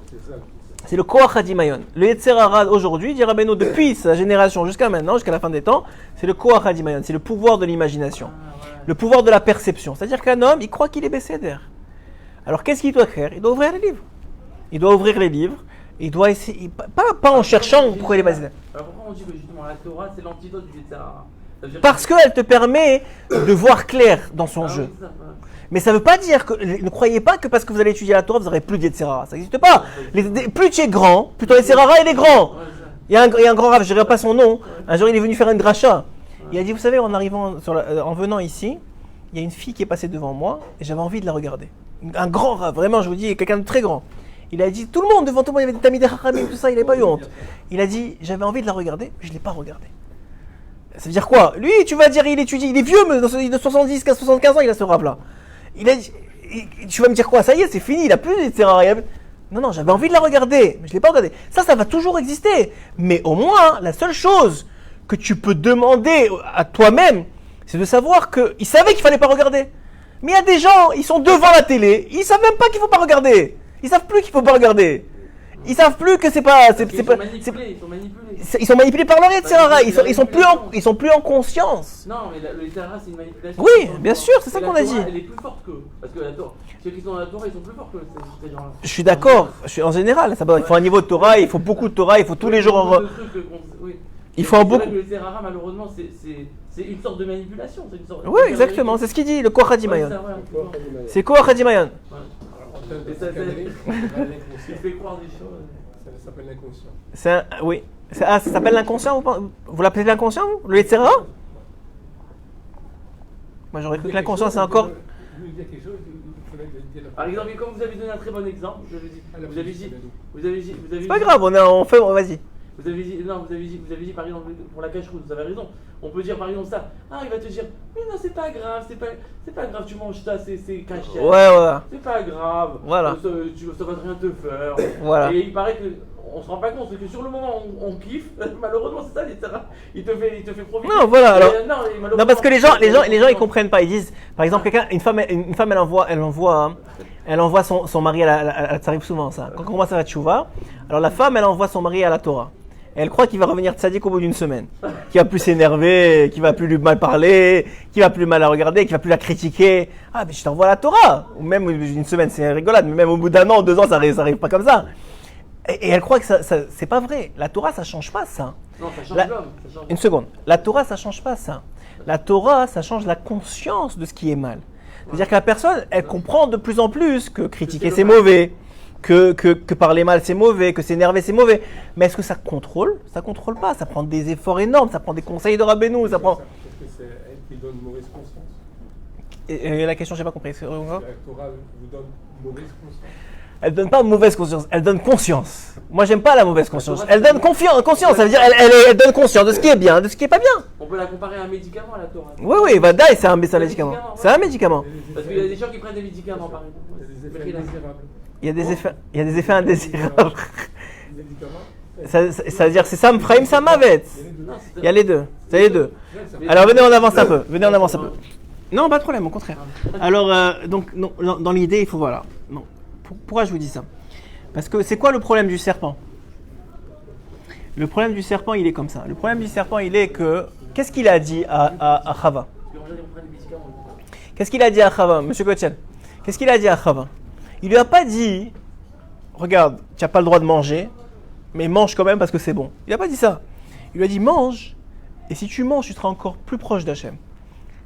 C'est ça. C'est le Koach HaDimayon. Le Yetzer Hara aujourd'hui, dit Rabbeinu, depuis sa génération jusqu'à maintenant, jusqu'à la fin des temps, c'est le Koach HaDimayon, c'est le pouvoir de l'imagination, le pouvoir de la perception. C'est-à-dire qu'un homme, il croit qu'il est bécédaire. Alors qu'est-ce qu'il doit faire? Il doit ouvrir les livres. Il doit ouvrir les livres. Il doit essayer, pas en cherchant pourquoi il est bécédaire. Alors pourquoi on dit que justement la Torah c'est l'antidote du Yetzer Hara? Parce qu'elle te permet de voir clair dans son jeu. Oui, c'est ça, voilà. Mais ça ne veut pas dire que, ne croyez pas que parce que vous allez étudier la Torah, vous n'aurez plus de Yetzer Hara. Ça n'existe pas. Plus tu es grand, plus ton Yetzer Hara il est grand. Ouais, c'est ça. Il y a un grand rave, je ne dirai pas son nom. Un jour il est venu faire une dracha. Il a dit, vous savez, en arrivant, en venant ici, il y a une fille qui est passée devant moi et j'avais envie de la regarder. Un grand rave, vraiment, je vous dis, quelqu'un de très grand. Il a dit, tout le monde, devant tout le monde, il y avait des Tamidei Chachamim, tout ça, il n'avait pas eu honte. Il a dit, j'avais envie de la regarder, mais je ne l'ai pas regardée. Ça veut dire quoi? Lui, tu vas dire, il étudie, il est vieux, mais il a 70, 75 ans, il a ce rave-là. Il a dit, tu vas me dire quoi? Ça y est, c'est fini, il a plus etc. Non, j'avais envie de la regarder, mais je ne l'ai pas regardée. Ça va toujours exister. Mais au moins, la seule chose que tu peux demander à toi-même, c'est de savoir qu'il savait qu'il ne fallait pas regarder. Mais il y a des gens, ils sont devant la télé, ils ne savent même pas qu'il ne faut pas regarder. Ils savent plus qu'il faut pas regarder. Ils savent plus que c'est pas. Ils sont manipulés. Ils sont manipulés par leur etc. Ils sont plus en conscience. Non, mais le Yetzer Hara c'est une manipulation. Oui, bien sûr, c'est ça qu'on a dit. Elle est plus forte qu'eux. Parce que la Torah, ceux qui sont dans la Torah, ils sont plus forts que ces gens-là. Je suis d'accord. En général, il faut un niveau de Torah, il faut beaucoup de Torah, il faut tous les jours. Il faut beaucoup. Le Yetzer Hara, malheureusement, c'est une sorte de manipulation. Oui, exactement. C'est ce qu'il dit, le Koach HaDimayon. C'est Koach HaDimayon. Il fait croire des choses. Ça s'appelle l'inconscient. Oui. Ça s'appelle l'inconscient. Vous l'appelez l'inconscient, le Yetzer Hara? Moi, j'aurais cru que l'inconscient, c'est encore. Par exemple, comme vous avez donné un très bon exemple, vous avez dit, C'est pas grave, on fait, vas-y. Vous avez dit par exemple pour la cache-route, vous avez raison. On peut dire par exemple ça. Ah, il va te dire, mais non, c'est pas grave, c'est pas grave, tu manges ça, c'est caché. Ouais. C'est pas grave. Voilà. Ça va rien te faire. Voilà. Et il paraît que on se rend pas compte, c'est que sur le moment on kiffe, malheureusement c'est ça, il te fait profiter. Non, voilà. Alors, non, parce que les gens ils comprennent pas. Ils disent, par exemple, une femme elle envoie son mari ça arrive souvent ça. Quand on commence à la tchouva, alors la femme elle envoie son mari à la Torah. Elle croit qu'il va revenir tzaddik au bout d'une semaine, qu'il va plus s'énerver, qu'il va plus lui mal parler, qu'il va plus mal la regarder, qu'il va plus la critiquer. Ah, mais je t'envoie à la Torah. Ou même une semaine, c'est rigolade, mais même au bout d'un an, 2 ans, ça arrive pas comme ça. Et elle croit que ça c'est pas vrai. La Torah, ça change pas ça. Non, ça change l'homme. Une seconde. La Torah, ça change pas ça. La Torah, ça change la conscience de ce qui est mal. C'est-à-dire que la personne, elle comprend de plus en plus que critiquer c'est mauvais. Que parler mal c'est mauvais, que s'énerver c'est mauvais. Mais est-ce que ça contrôle? Ça contrôle pas, ça prend des efforts énormes, ça prend des conseils de Rabbeinu, ça prend... Parce que c'est elle qui donne mauvaise conscience. Et la question, j'ai pas compris. La Torah vous donne mauvaise conscience. Elle donne pas mauvaise conscience, elle donne conscience. Moi j'aime pas la mauvaise conscience. Elle donne conscience, ça veut dire elle donne conscience de ce qui est bien, de ce qui est pas bien. On peut la comparer à un médicament à la Torah. Oui, Vadaï, c'est un médicament. C'est un médicament. Parce qu'il y a des gens qui prennent des médicaments par exemple. Il y a des effets indésirables. Il y a des effets indésirables. Ça veut dire c'est Sam Frame, Sam Mavet. Il y a les deux. C'est les deux. Alors venez on avance un peu. Non, pas de problème, au contraire. Alors donc dans l'idée il faut voilà. Non. Pourquoi je vous dis ça? Parce que c'est quoi le problème du serpent? Le problème du serpent il est comme ça. Le problème du serpent il est que qu'est-ce qu'il a dit à Chava? Qu'est-ce qu'il a dit à Chava, Monsieur Kotiel? Qu'est-ce qu'il a dit à Chava? Il lui a pas dit, regarde, tu n'as pas le droit de manger, mais mange quand même parce que c'est bon. Il n'a pas dit ça. Il lui a dit, mange, et si tu manges, tu seras encore plus proche d'Hachem.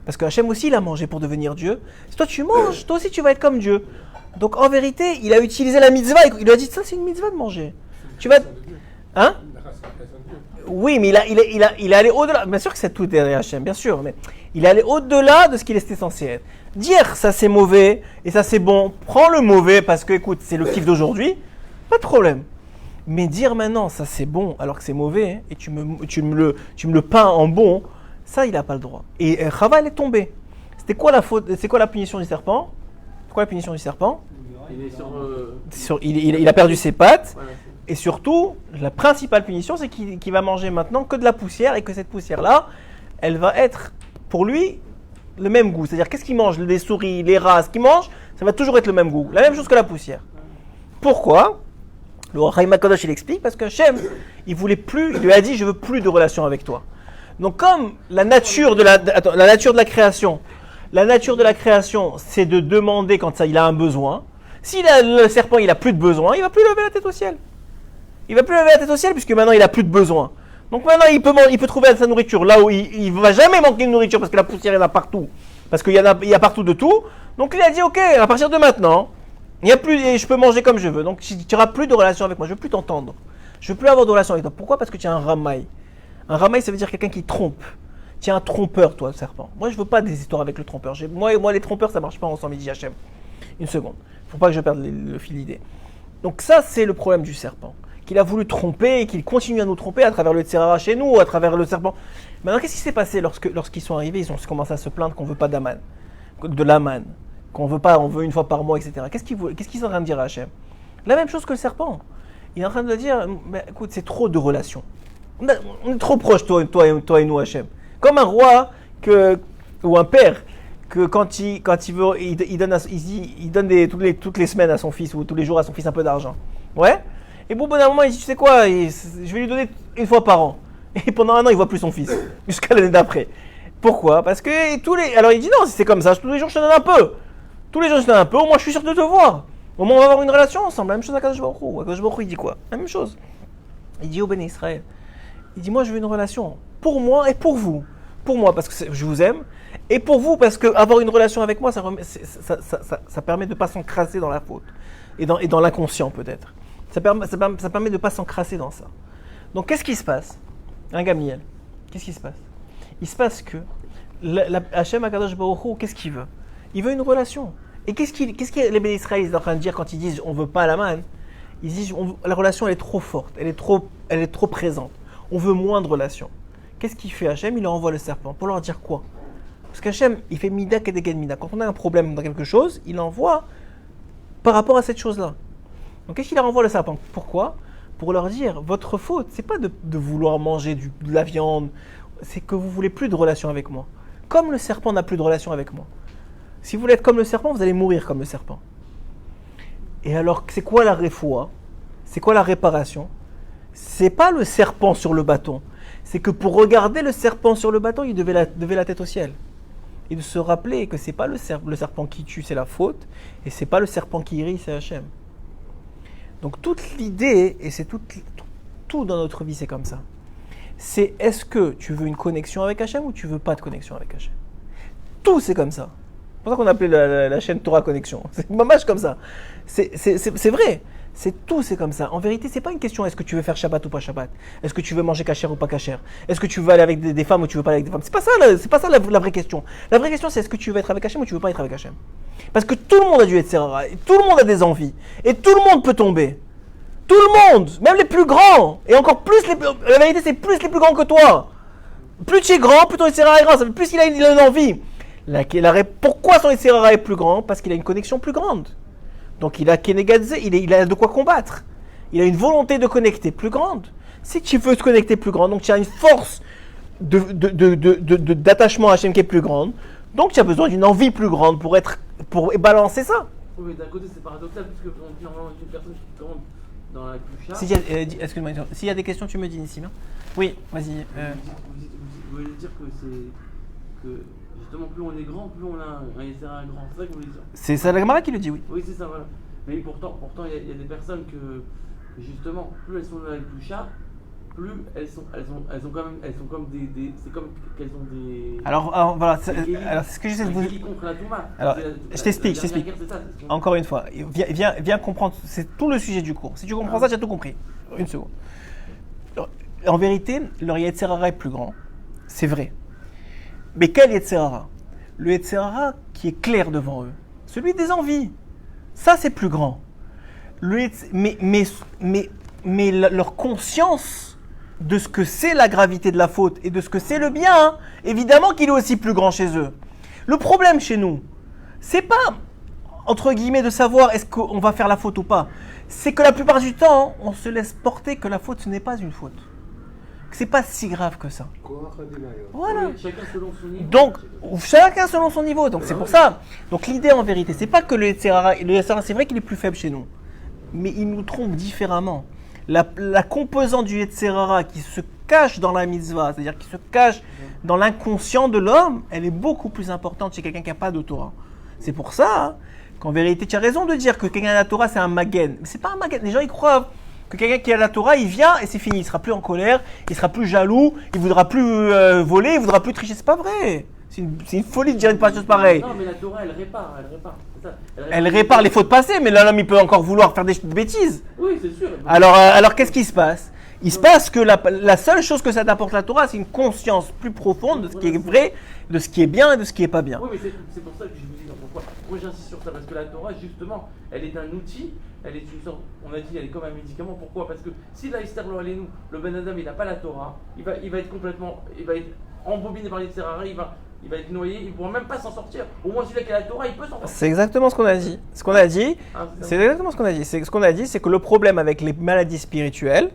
Parce que Hachem aussi, il a mangé pour devenir Dieu. Si toi tu manges, toi aussi tu vas être comme Dieu. Donc en vérité, il a utilisé la mitzvah, il lui a dit, ça c'est une mitzvah de manger. Tu vas... Hein? La race de Dieu. Oui, mais il est allé au-delà. Bien sûr que c'est tout derrière Hachem, bien sûr, mais il est allé au-delà de ce qu'il était censé être. Dire ça c'est mauvais et ça c'est bon, prends le mauvais parce que écoute, c'est le kiff d'aujourd'hui, pas de problème. Mais dire maintenant ça c'est bon alors que c'est mauvais et tu me le peins en bon, ça il n'a pas le droit. Et Chava elle est tombée. C'était quoi la faute? C'est quoi la punition du serpent? C'est quoi la punition du serpent? Il est Il a perdu ses pattes. Voilà. Et surtout, la principale punition, c'est qu'il va manger maintenant que de la poussière et que cette poussière-là, elle va être, pour lui, le même goût. C'est-à-dire, qu'est-ce qu'il mange? Les souris, les rats, ce qu'il mange, ça va toujours être le même goût. La même chose que la poussière. Pourquoi? Le Chaim HaKadosh, il explique, parce que Hachem, il lui a dit, je veux plus de relation avec toi. Donc, comme la nature de la création, c'est de demander quand il a un besoin. Si le serpent, il a plus de besoin, il va plus lever la tête au ciel. Il va plus lever la tête au ciel puisque maintenant il a plus de besoin. Donc maintenant il peut trouver sa nourriture là où il va jamais manquer de nourriture parce que la poussière il y en a partout. Parce qu'il y a partout de tout. Donc il a dit ok, à partir de maintenant, il y a plus et je peux manger comme je veux. Donc tu n'auras plus de relation avec moi, je veux plus t'entendre. Je veux plus avoir de relation avec toi. Pourquoi? Parce que tu es un ramaï. Un ramaï ça veut dire quelqu'un qui trompe. Tu es un trompeur toi, serpent. Moi je veux pas des histoires avec le trompeur. Moi les trompeurs ça marche pas ensemble, il dit Hachem. Une seconde. Faut pas que je perde le fil d'idée. Donc ça c'est le problème du serpent. Qu'il a voulu tromper et qu'il continue à nous tromper à travers le Tserara chez nous, à travers le serpent. Maintenant, qu'est-ce qui s'est passé lorsqu'ils sont arrivés? Ils ont commencé à se plaindre qu'on ne veut pas de l'Aman, qu'on veut pas, on veut une fois par mois, etc. Qu'est-ce qu'ils sont en train de dire à Hachem? La même chose que le serpent. Il est en train de dire, écoute, c'est trop de relations. On est trop proches, toi et nous, Hachem. Comme un roi ou un père que quand il veut, il donne toutes les semaines à son fils ou tous les jours à son fils un peu d'argent. Ouais. Et bon, d'un moment, il dit, tu sais quoi, je vais lui donner une fois par an. Et pendant un an, il ne voit plus son fils, jusqu'à l'année d'après. Pourquoi? Parce que alors il dit, non, si c'est comme ça, tous les jours, je te donne un peu. Tous les jours, je te donne un peu, au moins, je suis sûr de te voir. Au moins, on va avoir une relation ensemble. La même chose à Kadosh Baruch Hu. Kadosh Baruch Hu, il dit quoi? La même chose. Il dit au Béné Israël, il dit, moi, je veux une relation pour moi et pour vous. Pour moi, parce que je vous aime. Et pour vous, parce que avoir une relation avec moi, ça permet de ne pas s'encrasser dans la faute. Et dans l'inconscient, peut-être. Ça permet de ne pas s'encrasser dans ça. Donc, qu'est-ce qui se passe? Gamliel, qu'est-ce qui se passe? Il se passe que Hachem HaKadosh Baruch Hu, qu'est-ce qu'il veut? Il veut une relation. Et qu'est-ce que les Béné Israël sont en train de dire quand ils disent on ne veut pas la manne? Ils disent la relation elle est trop forte, elle est trop présente. On veut moins de relation. Qu'est-ce qu'il fait Hachem? Il leur envoie le serpent. Pour leur dire quoi? Parce qu'Hachem, il fait mida kedeged mida. Quand on a un problème dans quelque chose, il envoie par rapport à cette chose-là. Donc qu'est-ce qu'il leur envoie le serpent? Pourquoi? Pour leur dire, votre faute, c'est pas de vouloir manger de la viande, c'est que vous voulez plus de relation avec moi. Comme le serpent n'a plus de relation avec moi. Si vous voulez être comme le serpent, vous allez mourir comme le serpent. Et alors, c'est quoi la réfoua? C'est quoi la réparation? C'est pas le serpent sur le bâton. C'est que pour regarder le serpent sur le bâton, il devait la tête au ciel. Et de se rappeler que c'est pas le serpent qui tue, c'est la faute, et c'est pas le serpent qui irit, c'est Hachem. Donc toute l'idée, et c'est tout dans notre vie, c'est comme ça. C'est est-ce que tu veux une connexion avec Hachem ou tu veux pas de connexion avec Hachem? Tout c'est comme ça. C'est pour ça qu'on appelait la chaîne Torah Connexion. C'est dommage comme ça. C'est vrai. C'est comme ça. En vérité, c'est pas une question est-ce que tu veux faire Shabbat ou pas Shabbat. Est-ce que tu veux manger kasher ou pas kasher. Est-ce que tu veux aller avec des femmes ou tu veux pas aller avec des femmes. C'est pas ça la vraie question. La vraie question c'est est-ce que tu veux être avec Hachem ou tu veux pas être avec Hachem. Parce que tout le monde a du Yetzirah, et tout le monde a des envies, et tout le monde peut tomber. Tout le monde, même les plus grands, et encore plus la vérité c'est plus les plus grands que toi. Plus tu es grand, plus ton Yetzirah est grand, ça fait plus il a une envie. Pourquoi son Yetzirah est plus grand? Parce qu'il a une connexion plus grande. Donc il a Kenegadze, il a de quoi combattre. Il a une volonté de connecter plus grande. Si tu veux te connecter plus grande, donc tu as une force d'attachement à Hachem qui est plus grande, donc tu as besoin d'une envie plus grande pour balancer ça. Oui, mais d'un côté c'est paradoxal, puisque on dit normalement une personne qui tombe dans la coucha. Excuse-moi, s'il y a des questions, tu me dis ici. Oui, vas-y. Vous voulez dire que justement plus on est grand, plus on a un Yetzirah grand, c'est ça que vous voulez dire? C'est ça la Gemara qui le dit, oui. Oui, c'est ça, voilà. Mais pourtant il y a des personnes que justement plus elles sont dans la coucha, plus elles sont comme des c'est comme qu'elles ont des. Alors voilà, c'est ce que j'essaie de vous. Alors, je t'explique. Encore une fois, viens comprendre. C'est tout le sujet du cours. Si tu comprends ça, tu as tout compris. Une seconde. en vérité, leur Yetzer Hara est plus grand. C'est vrai. Mais quel Yetzer Hara? Le Yetzer Hara qui est clair devant eux. Celui des envies. Ça, c'est plus grand. Mais leur conscience de ce que c'est la gravité de la faute et de ce que c'est le bien, hein, évidemment qu'il est aussi plus grand chez eux. Le problème chez nous, c'est pas, entre guillemets, de savoir est-ce qu'on va faire la faute ou pas. C'est que la plupart du temps, on se laisse porter que la faute, ce n'est pas une faute. Que c'est pas si grave que ça. Voilà. Oui, chacun selon son niveau. Donc, chacun selon son niveau. Donc, c'est pour ça. Donc, l'idée en vérité, c'est pas que le Yetzer Hara, c'est vrai qu'il est plus faible chez nous. Mais il nous trompe différemment. La composante du Yetzer Hara qui se cache dans la mitzvah, c'est-à-dire qui se cache dans l'inconscient de l'homme, elle est beaucoup plus importante chez quelqu'un qui n'a pas de Torah. C'est pour ça hein, qu'en vérité, tu as raison de dire que quelqu'un qui a la Torah, c'est un magen. Mais c'est pas un magen. Les gens, ils croient que quelqu'un qui a la Torah, il vient et c'est fini. Il sera plus en colère, il sera plus jaloux, il voudra plus voler, il voudra plus tricher. C'est pas vrai. C'est une folie de dire une chose pareille. Non, mais la Torah, elle répare. C'est ça. Elle répare les fautes passées, mais l'homme, il peut encore vouloir faire des bêtises. Oui, c'est sûr. Alors qu'est-ce qui se passe? Il se passe que la seule chose que ça t'apporte la Torah, c'est une conscience plus profonde de ce qui est vrai, de ce qui est bien et de ce qui est pas bien. Oui, mais c'est pour ça que je vous dis pourquoi. Moi, j'insiste sur ça, parce que la Torah, justement, elle est un outil, elle est une sorte, on a dit, elle est comme un médicament. Pourquoi? Parce que si la Esther lo Aleinu, le Ben Adam, il n'a pas la Torah, il va être embobiné par les Yetzer Hara, il va être noyé, il ne pourra même pas s'en sortir. Au moins, celui qui a la Torah, il peut s'en sortir. C'est exactement ce qu'on a dit. C'est exactement ce qu'on a dit. Ce qu'on a dit, c'est que le problème avec les maladies spirituelles,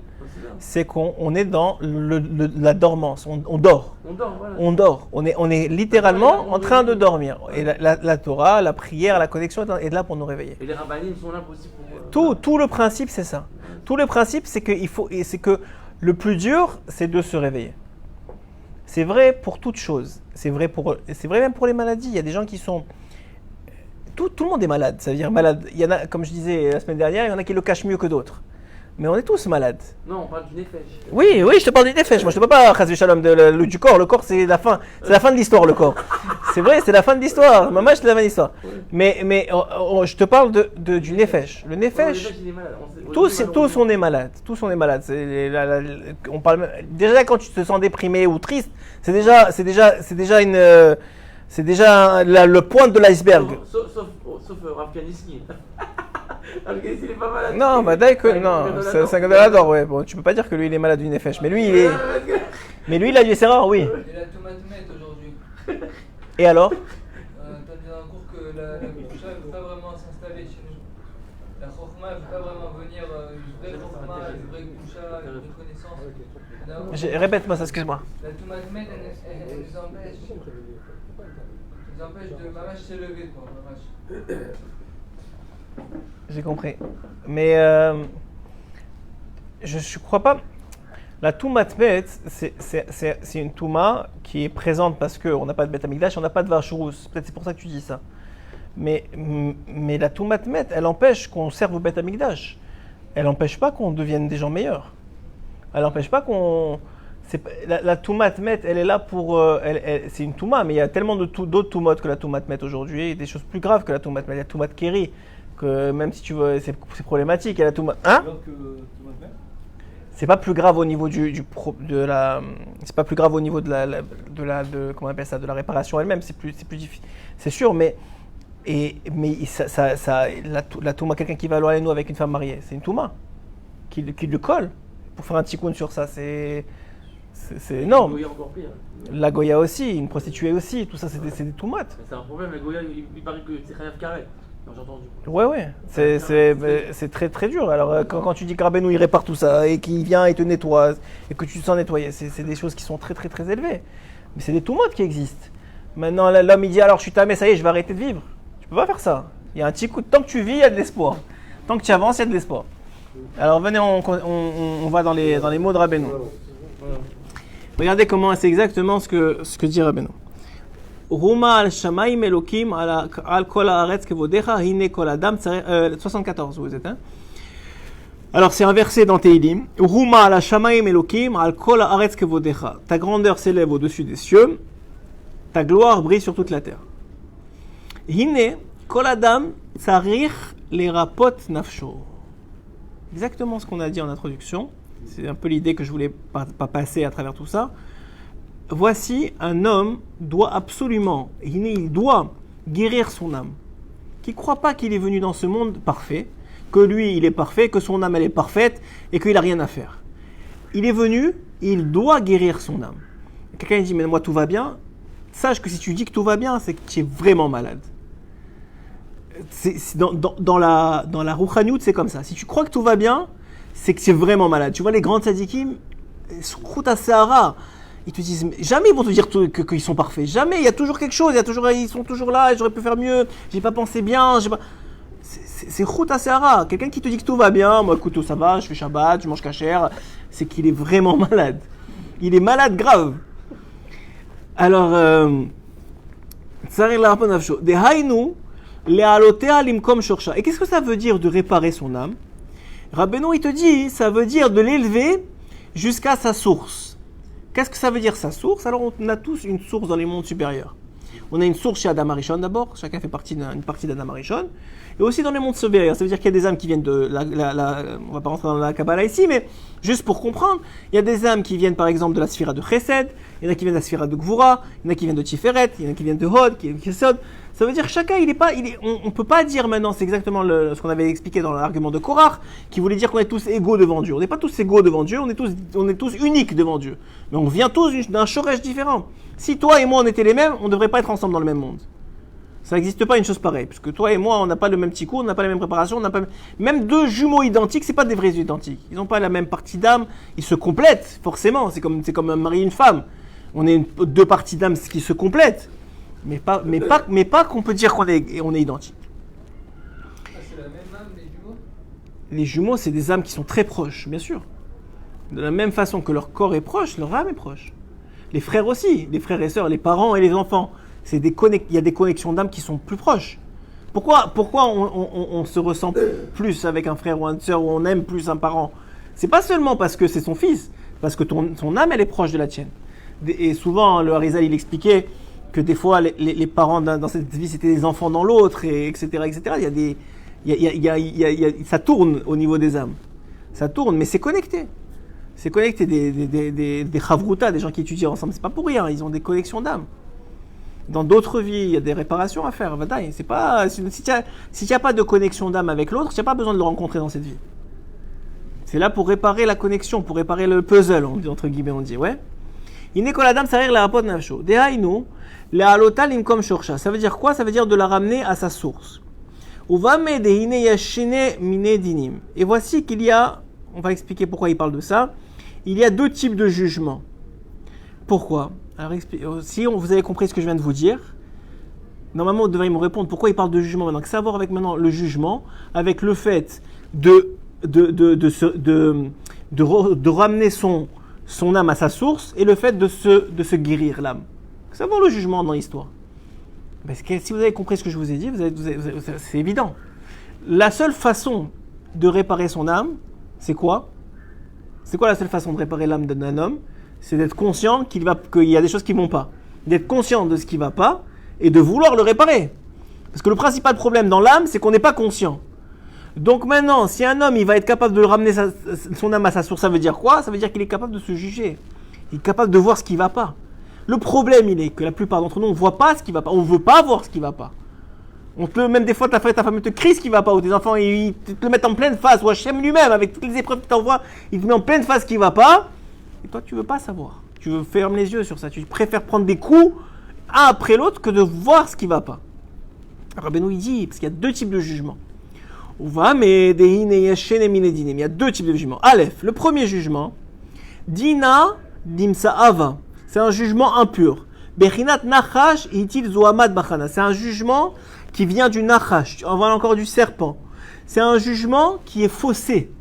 c'est qu'on est dans la dormance. On dort. Voilà. On dort. On est littéralement en train de dormir. Et la Torah, la prière, la connexion est là pour nous réveiller. Et les rabbinim sont là aussi pour... Tout le principe, c'est ça. Tout le principe, c'est que le plus dur, c'est de se réveiller. C'est vrai pour toute chose. C'est vrai même pour les maladies. Il y a des gens qui sont... Tout le monde est malade. Ça veut dire malade. Il y en a, comme je disais la semaine dernière, il y en a qui le cachent mieux que d'autres. Mais on est tous malades. Non, on parle du nefesh. Oui, je te parle du nefesh. Moi, je te parle pas, chas v'shalom, du corps. Le corps, c'est la fin. C'est la fin de l'histoire, le corps. C'est vrai, c'est la fin de l'histoire. Maman, c'est la fin de l'histoire. Mais je te parle du nefesh. Le nefesh, tous on est malades. Tous on est malades. On parle déjà quand tu te sens déprimé ou triste, c'est déjà le point de l'iceberg. Sauf Rav Kaniski. Rav Kaniski, il est pas malade. Non, bah d'accord, non, c'est un Gadolador, ouais. Bon, tu peux pas dire que lui il est malade du nefesh, mais lui il a du Yetzer Hara, oui. Il a tomate aujourd'hui. Et alors? T'as dit dans un cours que la Kedusha ne veut pas vraiment s'installer chez nous. La Chokhma ne veut pas vraiment venir, une vraie Chokhma, une vraie Kedusha, une vraie connaissance. Répète-moi ça, excuse-moi. La tomate elle nous empêche de mamash s'élever, quoi, mamash. J'ai compris. Mais je crois pas. La Toumat Met, c'est une Touma qui est présente parce qu'on n'a pas de Beth Amikdash, on n'a pas de Varchourous. Peut-être c'est pour ça que tu dis ça. Mais la Toumat Met, elle empêche qu'on serve au Beth Amikdash. Elle n'empêche pas qu'on devienne des gens meilleurs. Elle n'empêche pas qu'on... La Toumat Met, elle est là pour... c'est une Touma, mais il y a tellement d'autres Toumot que la Toumat Met aujourd'hui, et des choses plus graves que la Toumat Met. Il y a Toumat Keri, que même si tu veux, c'est problématique. Il y a la Toumat... Hein? C'est pas plus grave au niveau c'est pas plus grave au niveau de comment on appelle ça, de la réparation elle-même. C'est plus difficile, c'est sûr, mais la Touma, quelqu'un qui va aller nous avec une femme mariée, c'est une Touma qui le colle pour faire un tikkun sur ça. C'est énorme. La Goya encore pire. La Goya aussi, une prostituée aussi, tout ça, c'est des toumates. C'est un problème, la Goya, il paraît que c'est Khayav Karet. J'ai entendu. Ouais, c'est très très dur. Alors quand tu dis que Rabbeinu il répare tout ça et qu'il vient et te nettoie et que tu te sens nettoyer, c'est des choses qui sont très très très élevées. Mais c'est des toumotes qui existent. Maintenant l'homme il dit alors je suis tamé, ça y est, je vais arrêter de vivre. Tu peux pas faire ça. Il y a un petit coup, tant que tu vis, il y a de l'espoir. Tant que tu avances, il y a de l'espoir. Alors venez, on va dans les mots de Rabbeinu. Regardez comment c'est exactement ce que dit Rabbeinu. Ruma al shamayim elokim al kol haaretz kevodecha hine kol adam 74 vous êtes hein. Alors c'est un verset dans Teilim. Ruma al shamayim elokim al kol haaretz kevodecha. Ta grandeur s'élève au-dessus des cieux, ta gloire brille sur toute la terre. Hine kol adam tsarich lerapot nafsho. Exactement ce qu'on a dit en introduction. C'est un peu l'idée que je voulais pas passer à travers tout ça. Voici, un homme doit absolument, il doit guérir son âme. Qui ne croit pas qu'il est venu dans ce monde parfait, que lui il est parfait, que son âme elle est parfaite et qu'il n'a rien à faire. Il est venu, il doit guérir son âme. Quelqu'un dit mais moi tout va bien. Sache que si tu dis que tout va bien, c'est que tu es vraiment malade. Dans la Rouchaniout, c'est comme ça. Si tu crois que tout va bien, c'est que tu es vraiment malade. Tu vois les grands tzadikim, Khuta Sahara, ils te disent, jamais ils vont te dire qu'ils sont parfaits. Jamais, il y a toujours quelque chose, ils sont toujours là, j'aurais pu faire mieux, j'ai pas pensé bien, C'est Khuta Sahara. Quelqu'un qui te dit que tout va bien, moi écoute, ça va, je fais Shabbat, je mange kasher, c'est qu'il est vraiment malade. Il est malade grave. Alors, et qu'est-ce que ça veut dire de réparer son âme? Rabbeinu, il te dit, ça veut dire de l'élever jusqu'à sa source. Qu'est-ce que ça veut dire sa source? Alors, on a tous une source dans les mondes supérieurs. On a une source chez Adam Arishon d'abord, chacun fait une partie d'Adam Arishon, et aussi dans les mondes supérieurs. Ça veut dire qu'il y a des âmes qui viennent de on va pas rentrer dans la Kabbalah ici, mais juste pour comprendre, il y a des âmes qui viennent par exemple de la sphira de Chesed, il y en a qui viennent de la sphira de Gvura, il y en a qui viennent de Tiferet, il y en a qui viennent de Hod, qui viennent de Kesod. Ça veut dire que chacun, on peut pas dire maintenant, c'est exactement ce qu'on avait expliqué dans l'argument de Korach, qui voulait dire qu'on est tous égaux devant Dieu. On n'est pas tous égaux devant Dieu, on est tous uniques devant Dieu. Mais on vient tous d'un shoresh différent. Si toi et moi on était les mêmes, on ne devrait pas être ensemble dans le même monde. Ça n'existe pas une chose pareille, puisque toi et moi on n'a pas le même tikkun, on n'a pas la même préparation, on n'a pas même deux jumeaux identiques, c'est pas des vrais identiques. Ils n'ont pas la même partie d'âme, ils se complètent forcément. C'est comme un mari et une femme. On est deux parties d'âme qui se complètent, mais pas qu'on peut dire qu'on est identiques. Ah, c'est la même âme, les jumeaux? Les jumeaux, c'est des âmes qui sont très proches, bien sûr. De la même façon que leur corps est proche, leur âme est proche. Les frères aussi, les frères et sœurs, les parents et les enfants. Il y a des connexions d'âme qui sont plus proches. Pourquoi on se ressent plus avec un frère ou une sœur, ou on aime plus un parent? C'est pas seulement parce que c'est son fils, parce que ton âme, elle est proche de la tienne. Et souvent, le Harizal, il expliquait que des fois, les parents dans cette vie, c'était des enfants dans l'autre, etc., etc. Ça tourne au niveau des âmes. Ça tourne, mais c'est connecté. C'est connecté des chavruta, des gens qui étudient ensemble. C'est pas pour rien, ils ont des connexions d'âme. Dans d'autres vies, il y a des réparations à faire. C'est pas, si tu n'as pas de connexion d'âme avec l'autre, tu n'as pas besoin de le rencontrer dans cette vie. C'est là pour réparer la connexion, pour réparer le puzzle, entre guillemets, on dit, ouais. Ça veut dire quoi? Ça veut dire de la ramener à sa source. Et voici qu'il y a, on va expliquer pourquoi il parle de ça, il y a deux types de jugements. Pourquoi? Alors, si vous avez compris ce que je viens de vous dire, normalement, vous devriez me répondre pourquoi il parle de jugement maintenant. Savoir avec maintenant le jugement, avec le fait de ramener son âme à sa source et le fait de se guérir l'âme. Savoir le jugement dans l'histoire. Parce que si vous avez compris ce que je vous ai dit, c'est évident. La seule façon de réparer son âme, c'est quoi? C'est quoi la seule façon de réparer l'âme d'un homme? C'est d'être conscient qu'il y a des choses qui ne vont pas. D'être conscient de ce qui ne va pas et de vouloir le réparer. Parce que le principal problème dans l'âme, c'est qu'on n'est pas conscient. Donc maintenant, si un homme il va être capable de ramener son âme à sa source, ça veut dire quoi? Ça veut dire qu'il est capable de se juger. Il est capable de voir ce qui ne va pas. Le problème, il est que la plupart d'entre nous, on ne voit pas ce qui ne va pas. On ne veut pas voir ce qui ne va pas. Même des fois, ta femme te crie ce qui ne va pas, ou tes enfants ils te le mettent en pleine face, ou Hachem lui-même, avec toutes les épreuves qu'il t'envoie, il te met en pleine face ce qui ne va pas. Et toi, tu ne veux pas savoir. Tu veux fermer les yeux sur ça. Tu préfères prendre des coups, un après l'autre, que de voir ce qui ne va pas. Rabbeinu, il dit, parce qu'il y a deux types de jugements. Il y a deux types de jugements. Aleph, le premier jugement, Dina dimsa ava. C'est un jugement impur. Bechinat nachash itil zoamad bachana. C'est un jugement qui vient du nachash. On voit encore du serpent. C'est un jugement qui est faussé.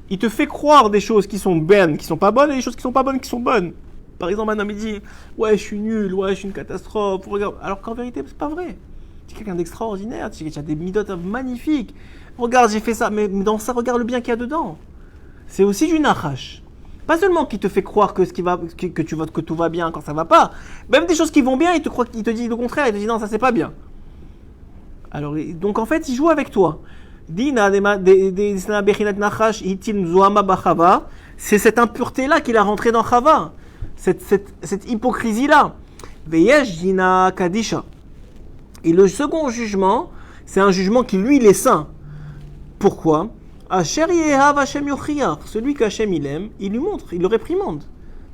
Il te fait croire des choses qui sont bonnes, qui sont pas bonnes, et des choses qui sont pas bonnes, qui sont bonnes. Par exemple, un homme il dit « Ouais, je suis nul, ouais, je suis une catastrophe. » Regarde. Alors qu'en vérité, c'est pas vrai. Tu es quelqu'un d'extraordinaire, tu as des midotes magnifiques. Regarde, j'ai fait ça, mais dans ça, regarde le bien qu'il y a dedans. C'est aussi du nachash. Pas seulement qu'il te fait croire que tout va bien quand ça va pas. Même des choses qui vont bien, il te dit le contraire, il te dit non, ça c'est pas bien. Alors, donc en fait, il joue avec toi. C'est cette impureté-là qu'il a rentré dans Chava. Cette hypocrisie-là. Et le second jugement, c'est un jugement qui, lui, il est saint. Pourquoi? Celui qu'Hachem il aime, il lui montre, il le réprimande.